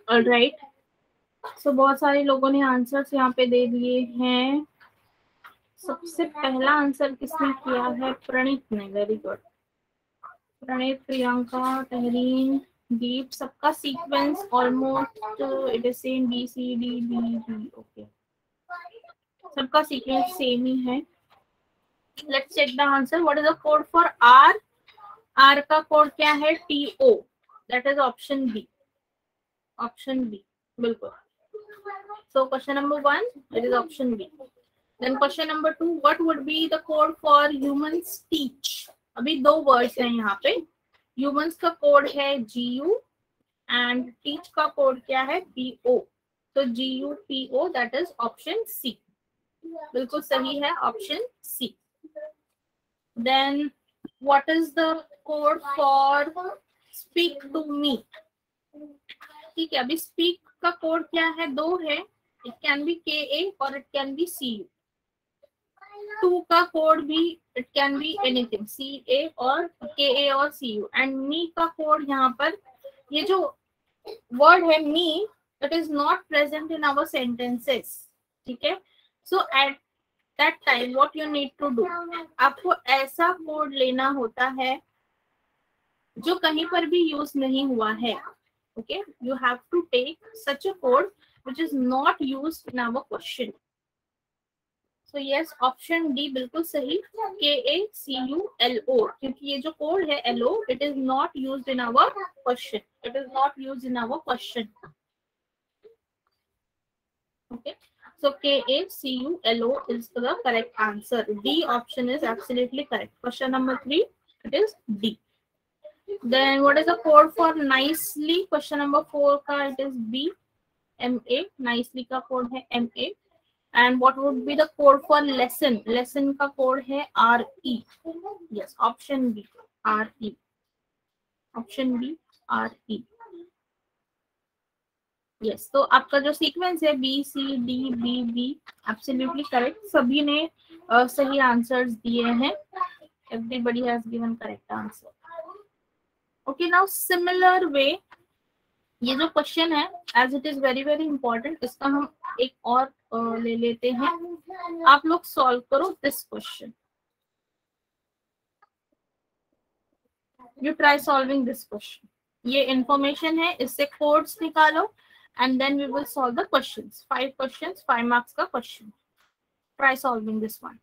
Speaker 1: Alright, so बहुत सारे लोगों ने आंसर्स यहाँ पे दे दिए हैं। सबसे पहला आंसर किसने किया है? प्रणीत ने, वेरी गुड। प्रणीत, प्रियंका, तहरीन, दीप, सबका sequence almost it is same, B C D D D, okay, सबका सीक्वेंस सेम ही है। Let's check the answer. What is the code for are? Are का कोड क्या है? T O, that is option B, option B, बिल्कुल। So question number 1, it is option B. Then question number 2, what would be the code for humans teach? अभी दो words हैं यहाँ पे। Humans का कोड है GU and teach का code क्या है? PO. So GU PO, that is option C. बिल्कुल सही है, option C. Then what is the code for speak to me? ठीक है, अभी speak का कोड क्या है? दो है, इट कैन बी KA और it can be CU। Two का कोड भी it can be anything, CA और KA और CU। एंड मी का कोड यहाँ पर, ये जो वर्ड है me, it is not present in our sentences, ठीक है। So at that time what you need to do, आपको ऐसा कोड लेना होता है जो कहीं पर भी यूज नहीं हुआ है। Okay, you have to take such a code which is not used in our question. So yes, option D बिल्कुल सही, KACULO, क्योंकि ये जो कोड है LO, it is not used in our question. It is not used in our question. Okay, so KACULO is the correct answer. D option is absolutely correct. Question number 3, it is D. Then what is the code for nicely? Question number 4 का it is B, MA, nicely का code है MA. And what would be the code for lesson? Lesson का code है RE. Yes, option B, RE. Option B, RE. Yes, तो आपका जो sequence है B C D B B, absolutely correct, सभी ने सही आंसर्स दिए हैं। Everybody has given correct answer. Okay, now similar way, ये जो क्वेश्चन है as it is very very important, इसका हम एक और ले लेते हैं। आप लोग सॉल्व करो this question, you try solving this question. ये इंफॉर्मेशन है, इससे कोड्स निकालो and then we will solve the questions. 5 questions, 5 marks का question. Try solving this one.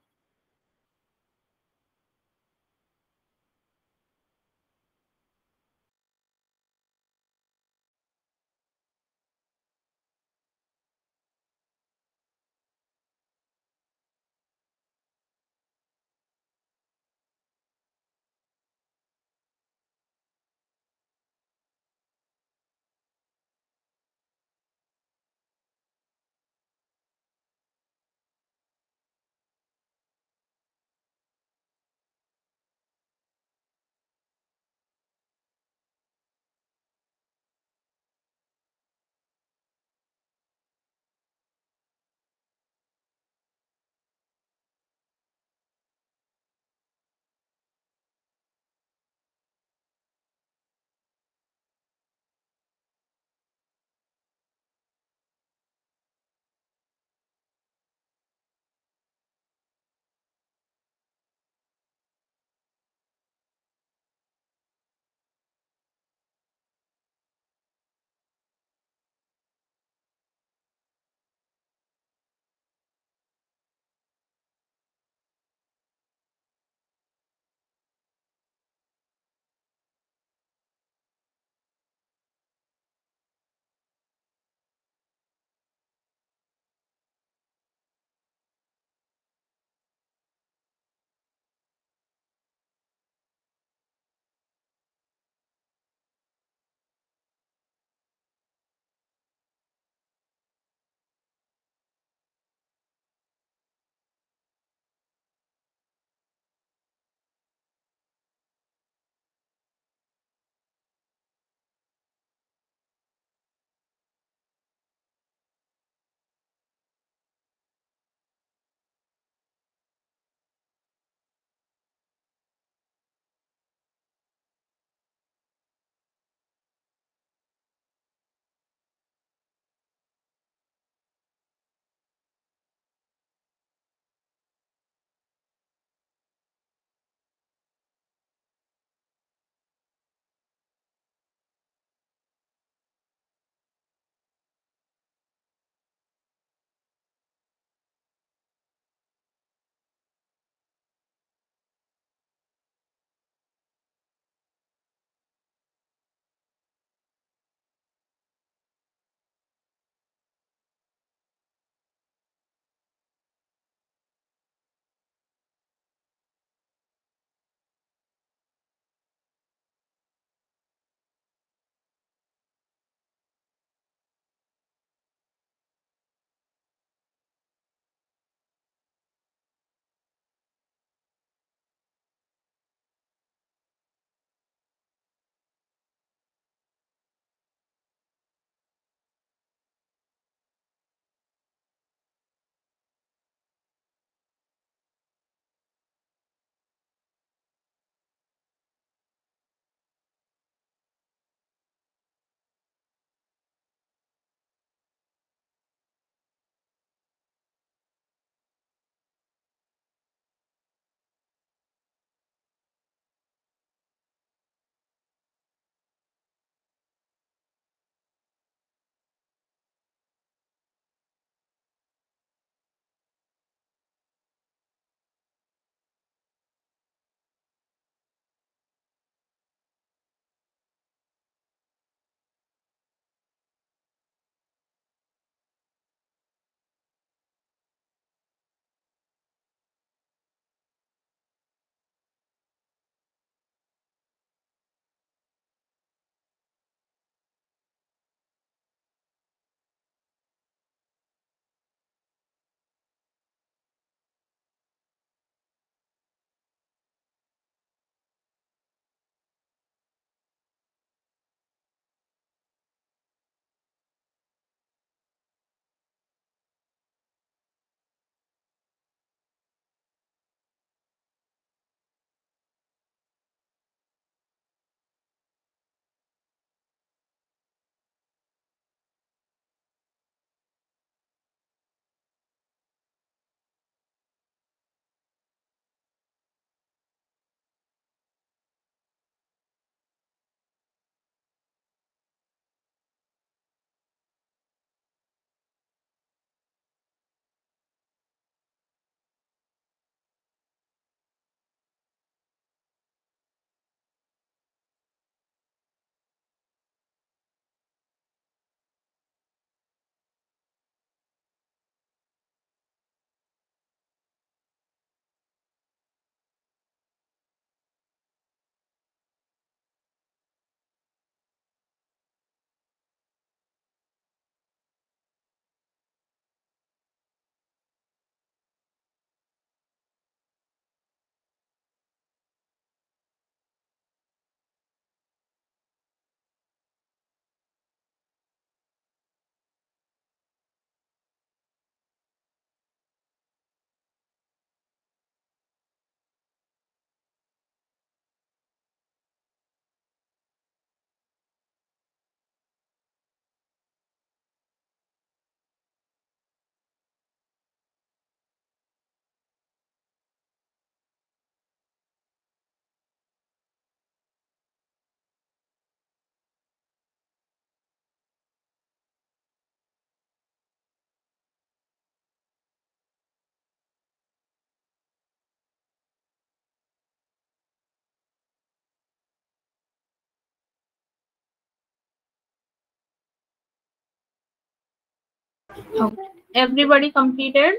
Speaker 1: Okay. Everybody completed?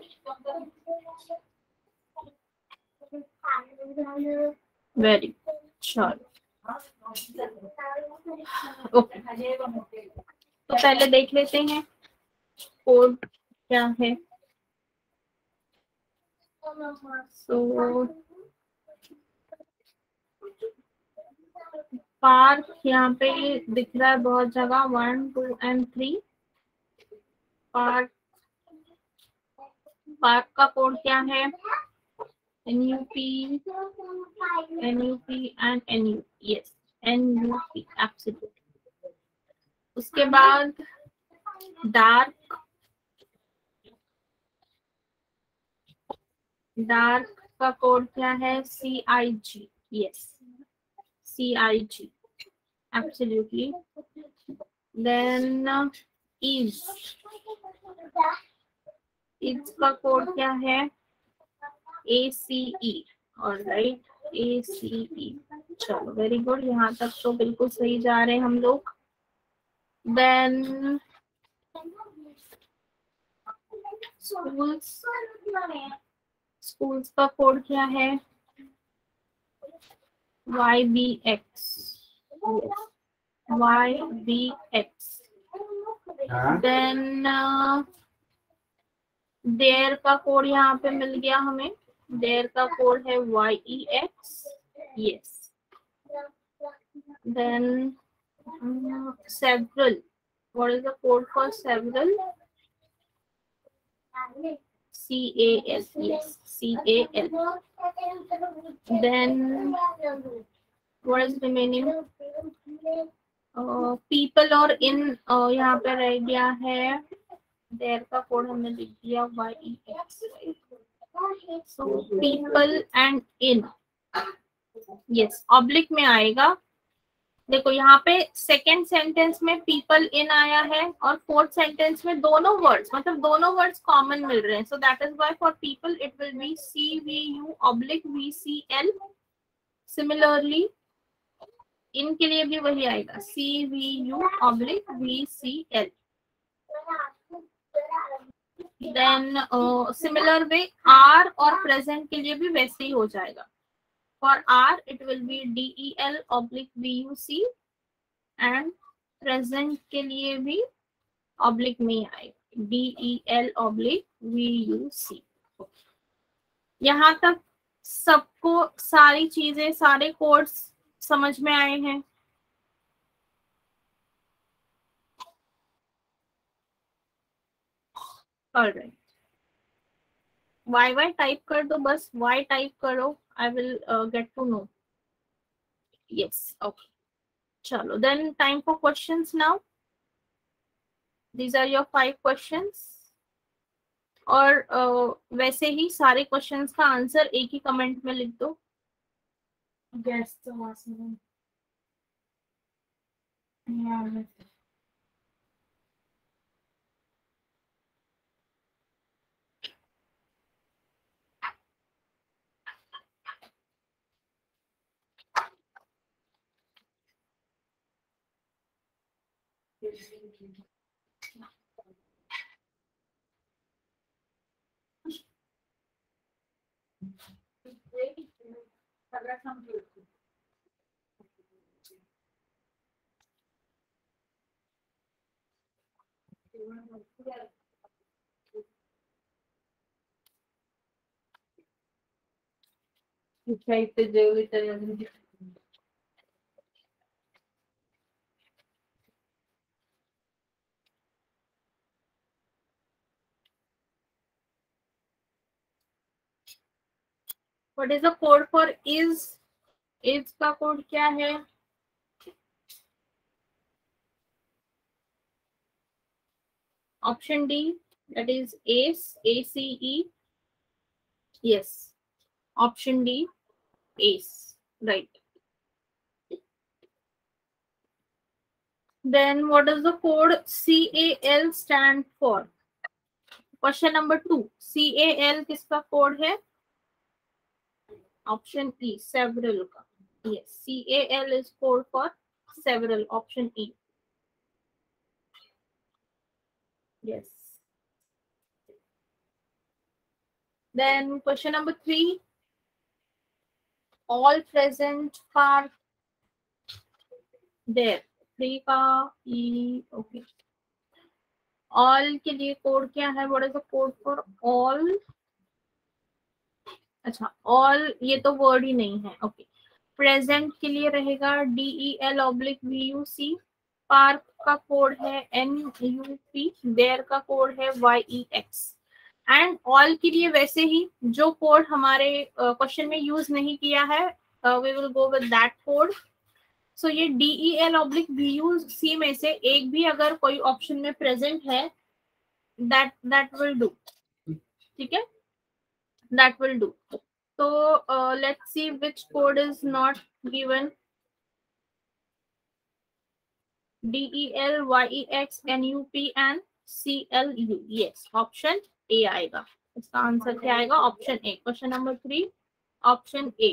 Speaker 1: Very good. Sure. Okay, तो पहले देख लेते हैं कोड क्या है. सो पार्क यहाँ पे दिख रहा है बहुत जगह, 1, 2 and 3. पार्क का कोड क्या है? NUP, NUP and NUP. Yes, NUP, absolutely. उसके बाद डार्क का कोड क्या है? CIG. Yes, CIG, absolutely. Then is का कोड क्या है? ACE. Alright, ACE. चलो वेरी गुड, यहाँ तक तो बिल्कुल सही जा रहे हैं हम लोग. देन स्कूल्स का कोड क्या है? YBX. YBX. देन देयर का कोड यहाँ पे मिल गया हमें. देयर का कोड है YEX. Yes. Then several. What is the code for several? CAL. Yes, CAL. Then what is remaining? People और in यहाँ पे रह गया है. देयर का कोड हमने लिख दिया YEX. So people and in. Yes, oblique में आएगा. देखो यहाँ पे सेकेंड सेंटेंस में पीपल इन आया है और फोर्थ सेंटेंस में दोनों वर्ड्स, मतलब दोनों वर्ड्स कॉमन मिल रहे हैं. So that is why for people it will be CVU oblique VCL. Similarly in के लिए भी वही आएगा, CVU oblique VCL. Then similar way are और प्रेजेंट के लिए भी वैसे ही हो जाएगा. For are it will be DEL oblique VUC and present के लिए भी ऑब्लिक में आएगा, DEL ऑब्लिक VUC. यहाँ तक सबको सारी चीजें, सारे कोड्स समझ में आए हैं? ऑलराइट, YY टाइप कर दो, बस Y टाइप करो. I will get to know. Yes, okay. चलो then time for questions now. These are your 5 questions. और वैसे ही सारे क्वेश्चंस का आंसर एक ही कमेंट में लिख दो. Yes, so awesome. Yeah. What is the code for is? Is का कोड क्या है? Option D, that is ACE, ACE. Yes, option D, ACE, right. Then what does the code CAL stand for? Question number 2, CAL किसका code है? Option E, several का. Yes, CAL is code for several. Option E. Yes. Then question number 3, all present are there. 3 का E, okay. All के लिए code क्या है? What is the code for all? अच्छा, all ये तो वर्ड ही नहीं है. ओके, प्रेजेंट के लिए रहेगा DEL/VUC. पार्क का कोड है NUP. देयर का कोड है YEX. एंड ऑल के लिए वैसे ही जो कोड हमारे क्वेश्चन में यूज नहीं किया है, we will go with that code. So ये DEL/VUC में से एक भी अगर कोई ऑप्शन में प्रेजेंट है, that will do. ठीक है, that will do. So let's see which code is not given. DEL, YEX, NUP and CLU. Yes, option A आएगा. इसका आंसर क्या आएगा? Option A. Question number 3, option A.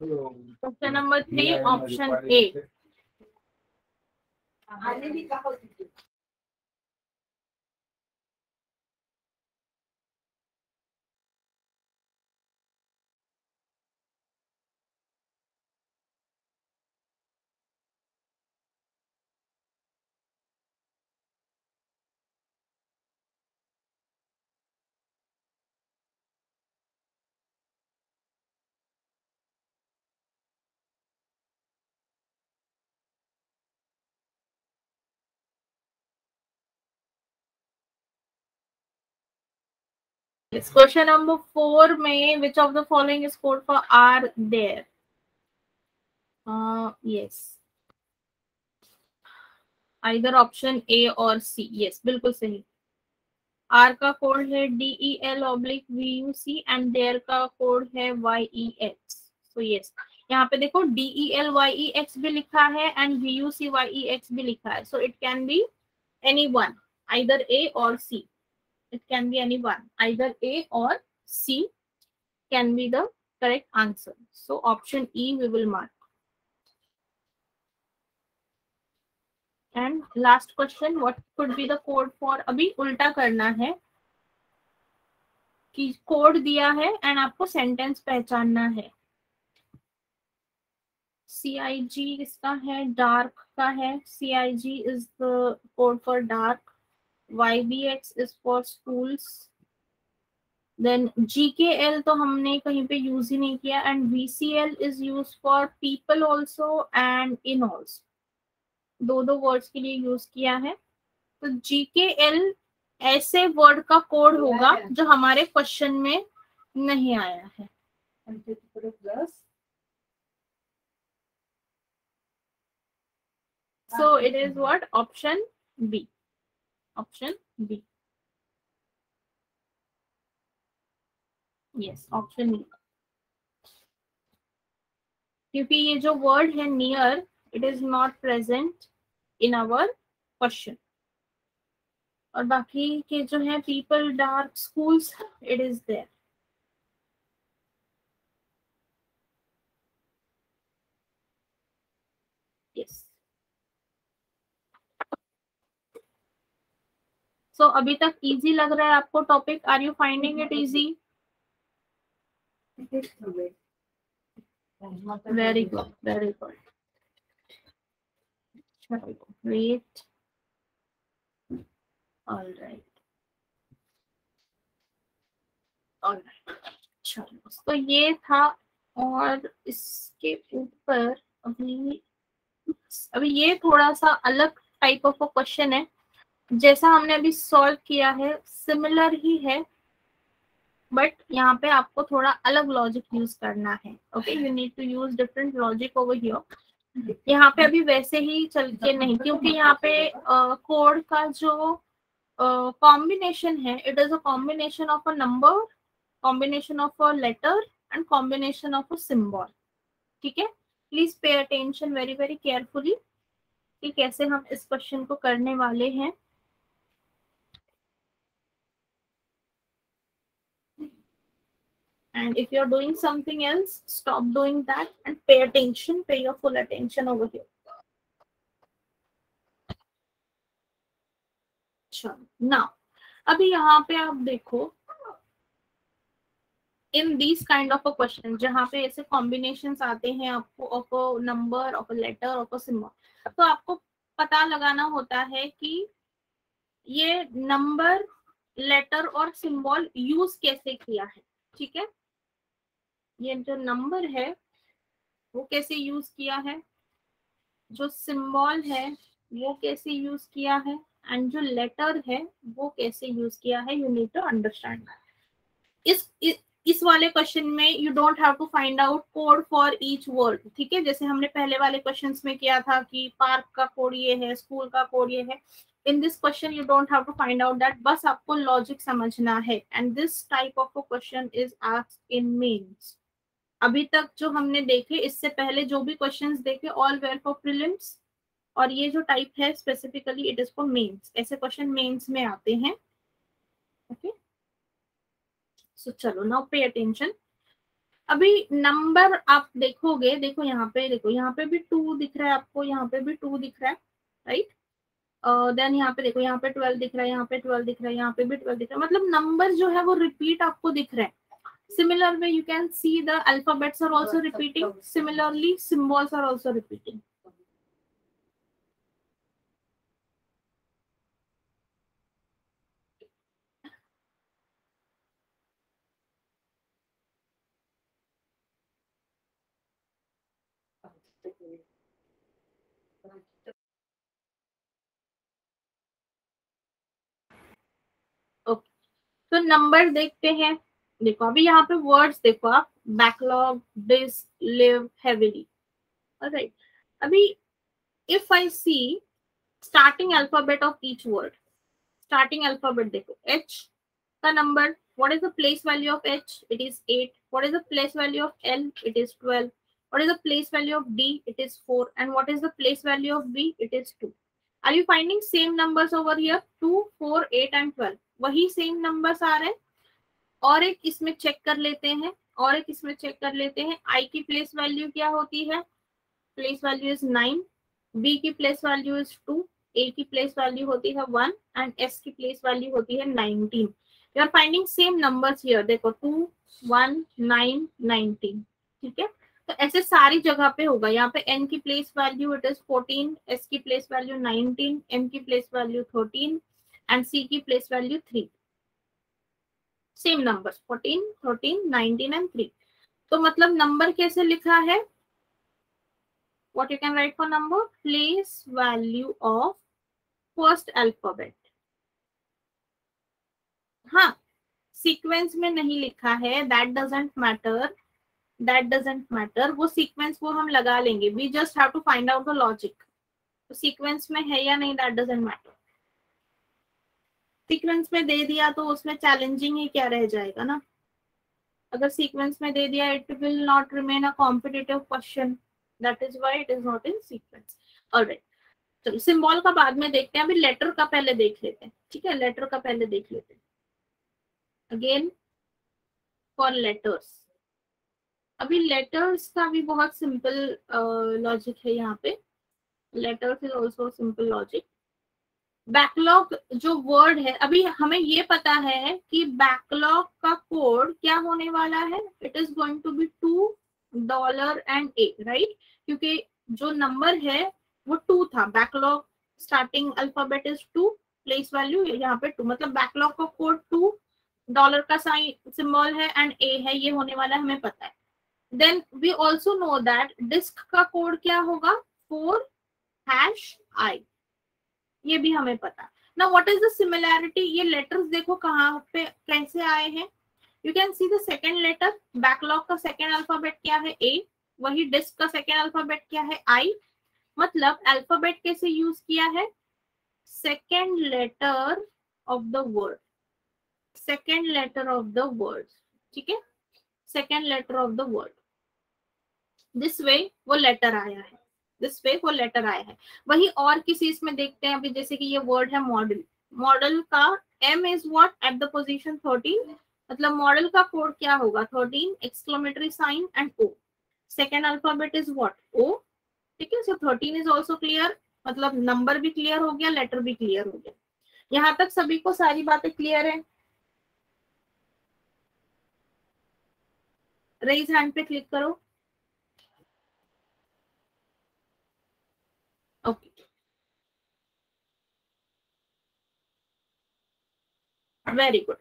Speaker 1: Question number 3, option A. Yes, question number 4 में which of the following is code for are there? Yes, either option A और C. Yes, बिल्कुल सही. R का code है DEL/VUC and there का code है YEX. So yes, यहाँ पे देखो DEL/YEX भी लिखा है एंड VUC/YEX भी लिखा है. So it can be any one, either A और C. It can be any one, either A or C can be the correct answer. So option E we will mark. And last question, what could be the code for? अभी उल्टा करना है कि code दिया है and आपको sentence पहचानना है. CIG इसका है, डार्क का है. CIG is the code for dark. YBX is for schools. Then GKL तो हमने कहीं पे यूज ही नहीं किया and VCL is use for people also and in also. दो वर्ड्स के लिए यूज किया है. तो GKL ऐसे वर्ड का कोड होगा जो हमारे क्वेश्चन में नहीं आया है. So it is what? Option B. Option B. Yes, option B. क्योंकि ये जो वर्ड है near, it is not present in our question. और बाकी के जो है people, dark, schools, it is there. Yes. So अभी तक इजी लग रहा है आपको topic? Are you finding it easy? Very good, very good. Great. Alright, alright. चलो, तो ये था. और इसके ऊपर अभी ये थोड़ा सा अलग टाइप ऑफ क्वेश्चन है. जैसा हमने अभी सॉल्व किया है सिमिलर ही है, बट यहाँ पे आपको थोड़ा अलग लॉजिक यूज करना है. Okay, you need to use different logic over here. यहाँ पे अभी वैसे ही चल के नहीं, क्योंकि यहाँ पे कोड का जो कॉम्बिनेशन है, it is a combination of a number, combination of a letter and combination of a symbol. ठीक है, please pay attention very very carefully कि कैसे हम इस क्वेश्चन को करने वाले हैं. And if you're doing something else, stop doing that and pay attention, pay your full attention over here. Sure. Now, अभी यहाँ पे आप देखो, in this kind of a question जहाँ पे ऐसे कॉम्बिनेशंस आते हैं आपको of a number, of a letter, of a symbol, तो आपको पता लगाना होता है कि ये नंबर, लेटर और सिंबल यूज कैसे किया है। ठीक है, ये जो नंबर है वो कैसे यूज किया है, जो सिंबल है वो कैसे यूज किया है, एंड जो लेटर है वो कैसे यूज किया है। You need to understand. इस वाले क्वेश्चन में you don't have to find out code for each word. ठीक है, जैसे हमने पहले वाले क्वेश्चंस में किया था कि पार्क का कोड ये है, स्कूल का कोड ये है। In this question you don't have to find out that, बस आपको लॉजिक समझना है। And this type of a question is asked in mains. अभी तक जो हमने देखे, इससे पहले जो भी क्वेश्चंस देखे, ऑल वेयर फॉर प्रीलिम्स, और ये जो टाइप है specifically it is for mains. ऐसे क्वेश्चन मेंस में आते हैं। ओके, सो चलो नाउ पे अटेंशन। अभी नंबर आप देखोगे, देखो यहाँ पे, देखो यहाँ पे भी 2 दिख रहा है आपको, यहाँ पे भी 2 दिख रहा है, राइट। देन यहाँ पे देखो, यहाँ पे 12 दिख रहा है, यहाँ पे 12 दिख रहा है, यहाँ पे भी 12 दिख रहा है, मतलब नंबर जो है वो रिपीट आपको दिख रहा है। Similar way you can see the alphabets are also repeating, similarly symbols are also repeating. Okay, तो नंबर देखते हैं। देखो अभी यहाँ पे वर्ड्स देखो आप, backlog, disk, live, heavily. Alright, अभी if I see starting alphabet of each word, starting alphabet देखो, H का number, what is the place value of H? It is 8. What is the place value of L? It is 12. What is the place value of D? It is 4. And what is the place value of B? It is 2. Are you finding same numbers over here? 2, 4, 8 and 12. वही same numbers आ रहे हैं। और एक इसमें check कर लेते हैं, और एक इसमें चेक कर लेते हैं। I की प्लेस वैल्यू क्या होती है? प्लेस वैल्यू इज 9, B की प्लेस वैल्यू इज 2, A की प्लेस वैल्यू होती है 1 एंड S की प्लेस वैल्यू होती है 19। You are finding same numbers here, देखो 2, 1, 9, 19। ठीक है, तो ऐसे सारी जगह पे होगा। यहाँ पे N की place value it is 14, S की प्लेस वैल्यू 19, M की प्लेस वैल्यू 13 एंड C की place value 3। Same numbers 14, 13, 19 and 3। तो मतलब नंबर कैसे लिखा है? What you can write for number? Place value of first alphabet. हाँ, सीक्वेंस में नहीं लिखा है, that doesn't matter, that doesn't matter. वो सीक्वेंस वो हम लगा लेंगे, we just have to find out the logic. तो सीक्वेंस में है या नहीं, दैट डजंट मैटर। सीक्वेंस में दे दिया तो उसमें चैलेंजिंग ही क्या रह जाएगा ना। अगर सीक्वेंस में दे दिया, it will not remain a competitive question, that is why it is not in sequence. Alright, चलो सिंबल का बाद में देखते हैं, अभी लेटर का पहले देख लेते हैं। ठीक है, लेटर का पहले देख लेते हैं। अगेन फॉर लेटर्स, अभी लेटर्स का भी बहुत सिंपल लॉजिक है यहाँ पे। Letters is also simple logic. Backlog जो वर्ड है, अभी हमें ये पता है कि बैकलॉग का कोड क्या होने वाला है, it is going to be $2 and A, right. क्योंकि जो नंबर है वो 2 था, backlog starting alphabet is 2, place value यहाँ पे 2, मतलब बैकलॉग का कोड $2 का साइन सिंबल है एंड A है, ये होने वाला हमें पता है। Then we also know that disk का कोड क्या होगा, 4#I, ये भी हमें पता। ना व्हाट इज द सिमिलैरिटी, ये लेटर्स देखो कहाँ पे कैसे आए हैं। You can see the second letter, backlog का सेकेंड अल्फाबेट क्या है, A, वही डिस्क का सेकेंड अल्फाबेट क्या है, I। मतलब अल्फाबेट कैसे यूज किया है, second letter of the word, second letter of the word. ठीक है, second letter of the word, this way वो लेटर आया है, दिस वे वो लेटर आया है। वही और किसी इसमें देखते हैं, अभी जैसे कि ये वर्ड है मॉडल, मॉडल का M is what at the position 13, मतलब मॉडल का कोड क्या होगा, 13 exclamatory sign and O, second alphabet is what, O। ठीक है, सो 13 इज ऑल्सो क्लियर, मतलब नंबर भी क्लियर हो गया, लेटर भी क्लियर हो गया। यहाँ तक सभी को सारी बातें क्लियर है? रेज हैंड पे क्लिक करो। Okay, very good.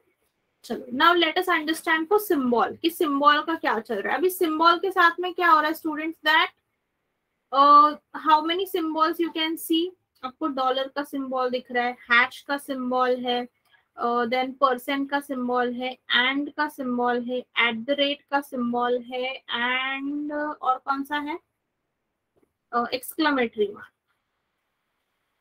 Speaker 1: चलो now let us understand for symbol कि सिंबल का क्या चल रहा है। अभी सिंबल के साथ में क्या हो रहा है students, that how many symbols you can सी। आपको डॉलर का सिंबल दिख रहा है, हैश का सिंबल है, देन परसेंट का सिंबल है, एंड का सिंबल है, एट द रेट का सिंबल है, एंड और कौन सा है, एक्सक्लेमेटरी मार्क।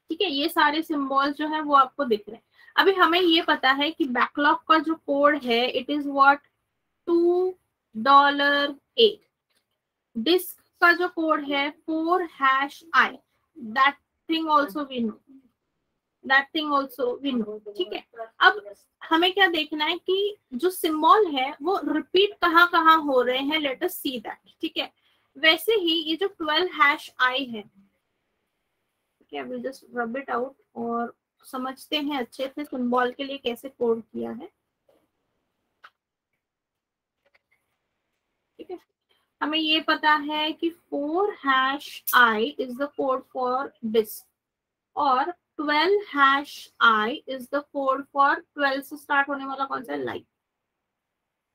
Speaker 1: ठीक है, ये सारे सिंबल्स जो है वो आपको दिख रहे हैं। अभी हमें ये पता है कि बैकलॉग का जो कोड है इट इज व्हाट, $2. डिस्क का जो कोड है 4#I, that thing also we know, that thing also we know. ठीक है, अब हमें क्या देखना है कि जो सिंबल है वो रिपीट कहाँ कहाँ हो रहे हैं, लेट अस सी दैट। ठीक है, वैसे ही ये जो 12#I है, ठीक है, will just rub it out और समझते हैं अच्छे से सिंबल के लिए कैसे कोड किया है। ठीक है, हमें ये पता है कि 4#I is the code for disk और 12#I is the code for 12 से स्टार्ट होने वाला कौन सा, लाइट।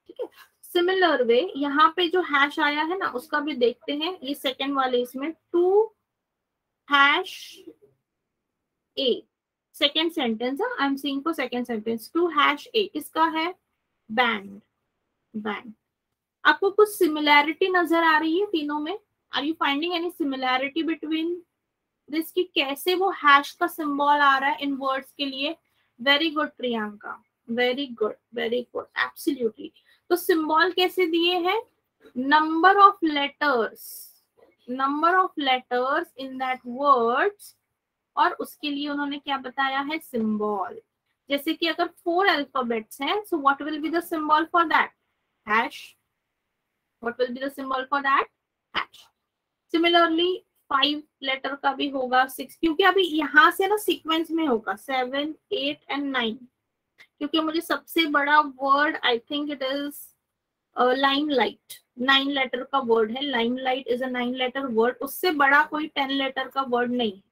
Speaker 1: ठीक है, सिमिलर वे यहाँ पे जो हैश आया है ना उसका भी देखते हैं। ये सेकेंड वाले इसमें 2#A, सेकेंड सेंटेंस है, I am seeing for second sentence. 2#A किसका है, बैंड, बैंड। आपको कुछ सिमिलैरिटी नजर आ रही है तीनों में? Are you finding any similarity between this की कैसे वो हैश का सिंबल आ रहा है इन वर्ड्स के लिए? Very good Priyanka, very good, very good, absolutely. तो सिंबल कैसे दिए हैं, number of letters, number of letters in that words, और उसके लिए उन्होंने क्या बताया है, सिंबल। जैसे कि अगर 4 अल्फाबेट्स हैं, so what will be the symbol for that, hash. What will be the symbol for that, hash. Similarly 5 letter का भी होगा, 6, क्योंकि अभी यहाँ से ना सीक्वेंस में होगा 7, 8 एंड 9, क्योंकि मुझे सबसे बड़ा word I think it is line light, 9 letter का वर्ड है। Line light is a 9 letter word, उससे बड़ा कोई 10 लेटर का वर्ड नहीं है।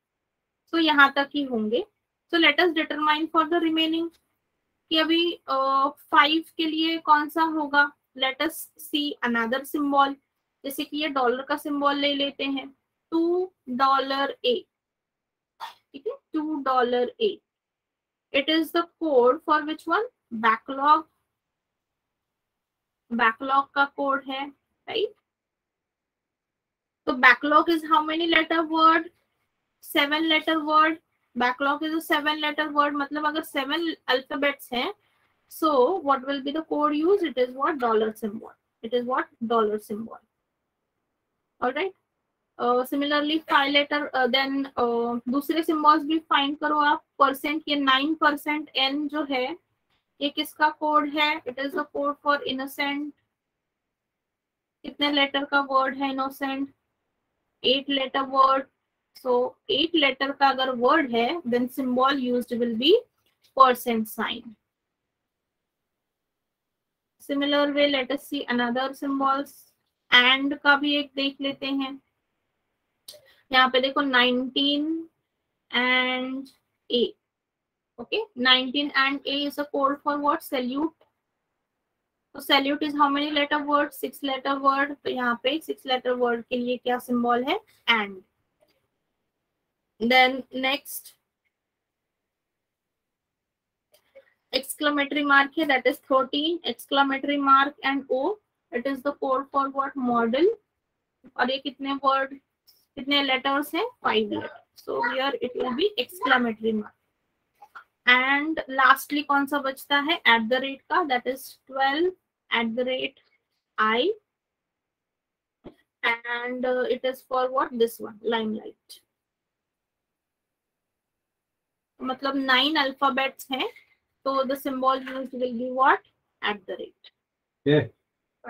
Speaker 1: तो यहाँ तक ही होंगे। So let us determine for the remaining कि अभी 5 के लिए कौन सा होगा। Let us see another symbol, जैसे कि ये डॉलर का सिंबल ले लेते हैं, $2A। ठीक है, $2A, it is the code for which one, backlog, backlog का कोड है, राइट। तो backlog is how many letter word, 7 letter word. Backlog is a 7 letter word, मतलब अगर 7 अल्फाबेट्स हैं, so what will be the code used, it is what, dollar symbol, it is what, dollar symbol. All right, similarly 5 letter, then दूसरे symbols भी find करो आप। Percent, ये 9% n जो है ये किसका कोड है, it is the code for innocent। कितने लेटर का वर्ड है innocent, 8 letter word, so 8 letter का अगर वर्ड है then symbol used will be percent sign। Similar way let us see another symbols, and का भी एक देख लेते हैं। यहाँ पे देखो 19 and A, okay, 19 and A is a code for what, salute। तो salute is how many letter word, 6 letter word। तो यहाँ पे 6 letter word के लिए क्या symbol है, and। then next exclamatory mark है, that is 13, exclamatory mark and O, it is the code for what, model। और ये कितने वर्ड, कितने लेटर्स हैं, 5 letters, so here it will be exclamatory mark। And lastly कौन सा बचता है, एट द रेट का, that is 12@I, and it is for what, this one, limelight. मतलब 9 अल्फाबेट्स हैं, तो the symbol used will be what, at the rate.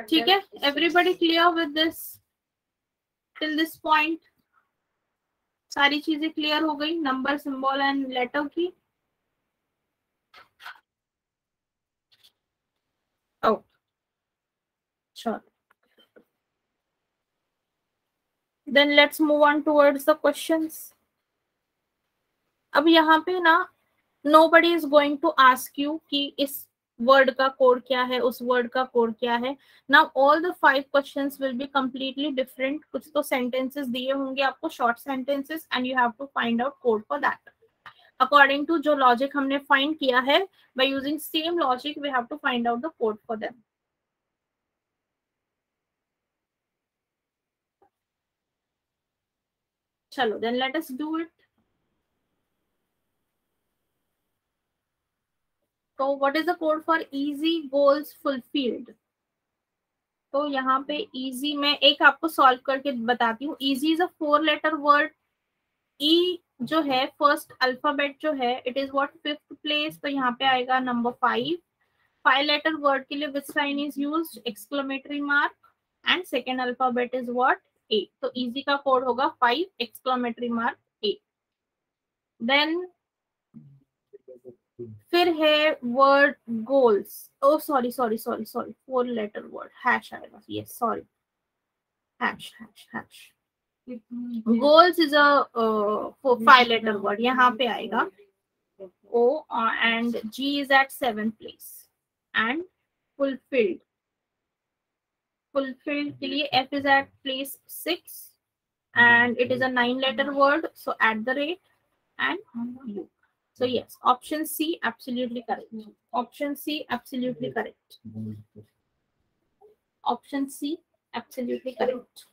Speaker 1: ठीक है, everybody clear with this till this point? सारी चीजें clear हो गई, नंबर, सिंबल एंड लेटर की? Oh, sure. Then let's move on towards the questions. अब यहाँ पे ना nobody is going to ask you कि इस वर्ड का कोड क्या है, उस वर्ड का कोड क्या है। Now all the 5 questions will be completely different. कुछ तो सेंटेंसेस दिए होंगे आपको, short sentences, and you have to find out code for that according to जो लॉजिक हमने फाइंड किया है। By using same logic we have to find out the code for them. चलो then let us do it. तो what is the code for easy goals fulfilled? तो यहाँ पे easy मैं एक आपको सॉल्व करके बताती हूँ। Easy is a 4 letter word. E जो है फर्स्ट अल्फाबेट जो है it is what 5th place, तो यहाँ पे आएगा नंबर 5। 5 लेटर वर्ड के लिए which sign is used? Exclamatory mark. And second alphabet is what? A. तो इजी का कोड होगा 5 एक्सक्लेमेटरी मार्क ए। देन फिर है word goals. O sorry sorry sorry sorry, 4 letter word, hash आएगा। Yes sorry, hash hash hash. Goals is a 5 letter word, यहाँ पे आएगा O, and G is at 7th place. And fulfilled, fulfilled के लिए F is at place 6 and it is a 9 letter word, so at the rate and you. So yes, option C absolutely correct. Option C absolutely correct. Option C absolutely correct.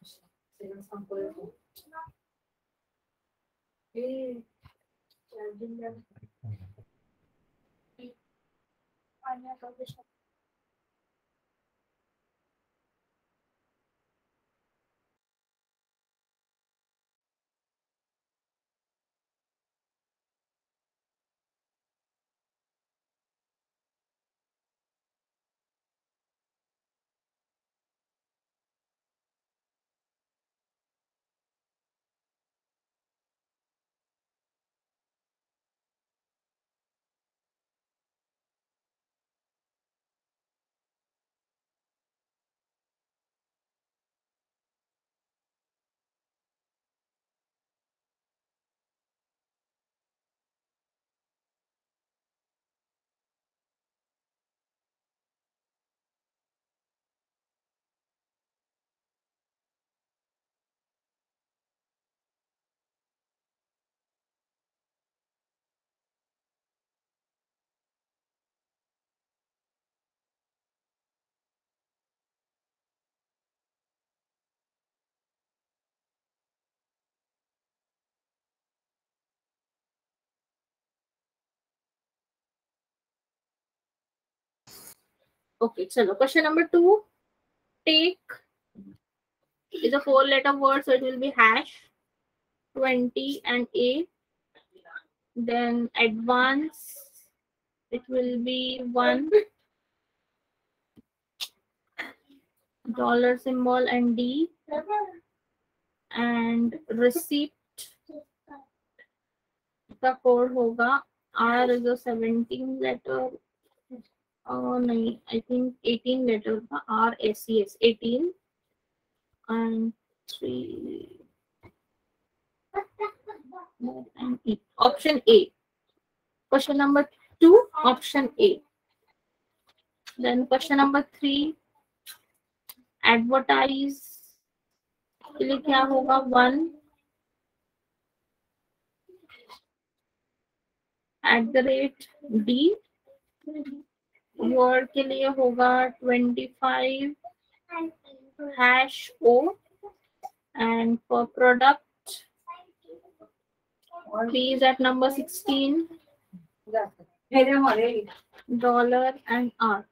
Speaker 1: Okay, chalo. Question number 2. Take is a 4 letter word, so it will be hash 20 and A. Then advance, it will be 1 dollar symbol and D. And receipt का code होगा R is a 17 letter. नहीं, I think 18 letter था, R S E S 18 and 3 and E. Option A. Question number 2, option A. Then question number 3, advertise के लिए क्या होगा? 1 @D. word के लिए होगा 25 #O. and for product P is at number 16 dollar and R.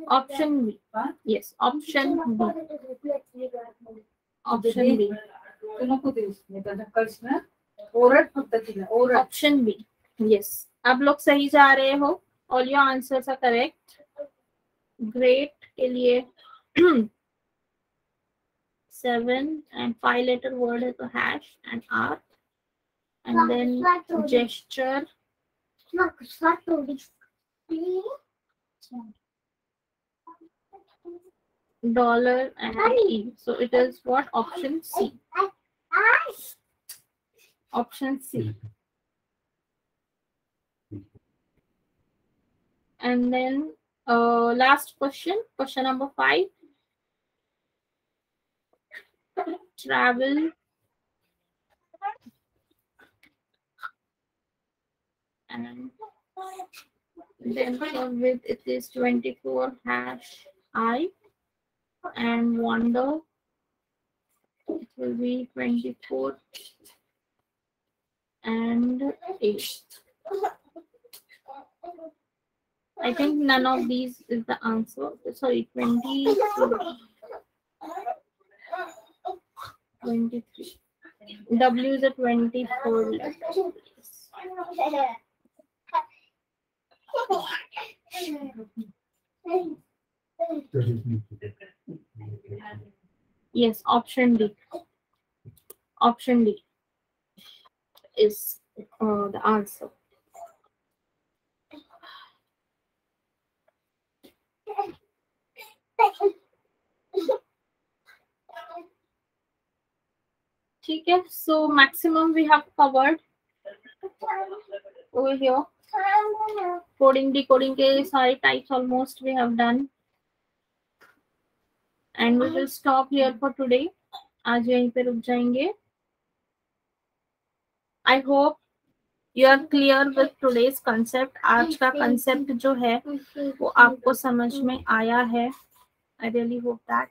Speaker 1: Option B. Yes, option B. Option B. Option B. Yes. आप लोग सही जा रहे हो. All your answers are correct. Great के लिए 7 and 5 letter word है तो hash and R. And then gesture. dollar and E. So it is what? Option C. Option C. And then last question, question number 5. Travel and then for width it is 24 hash I, and wander it will be 24 and 8. I think none of these is the answer. Sorry, 23. W is a 24 letter. Yes, option D. Option D is the answer. Okay, so maximum we have covered over here. Coding, decoding के सारे types almost we have done, and we will stop here for today. आज यहीं पे रुक जाएंगे. I hope you are clear with today's concept. आज का concept जो है वो आपको समझ में आया है. I really hope that.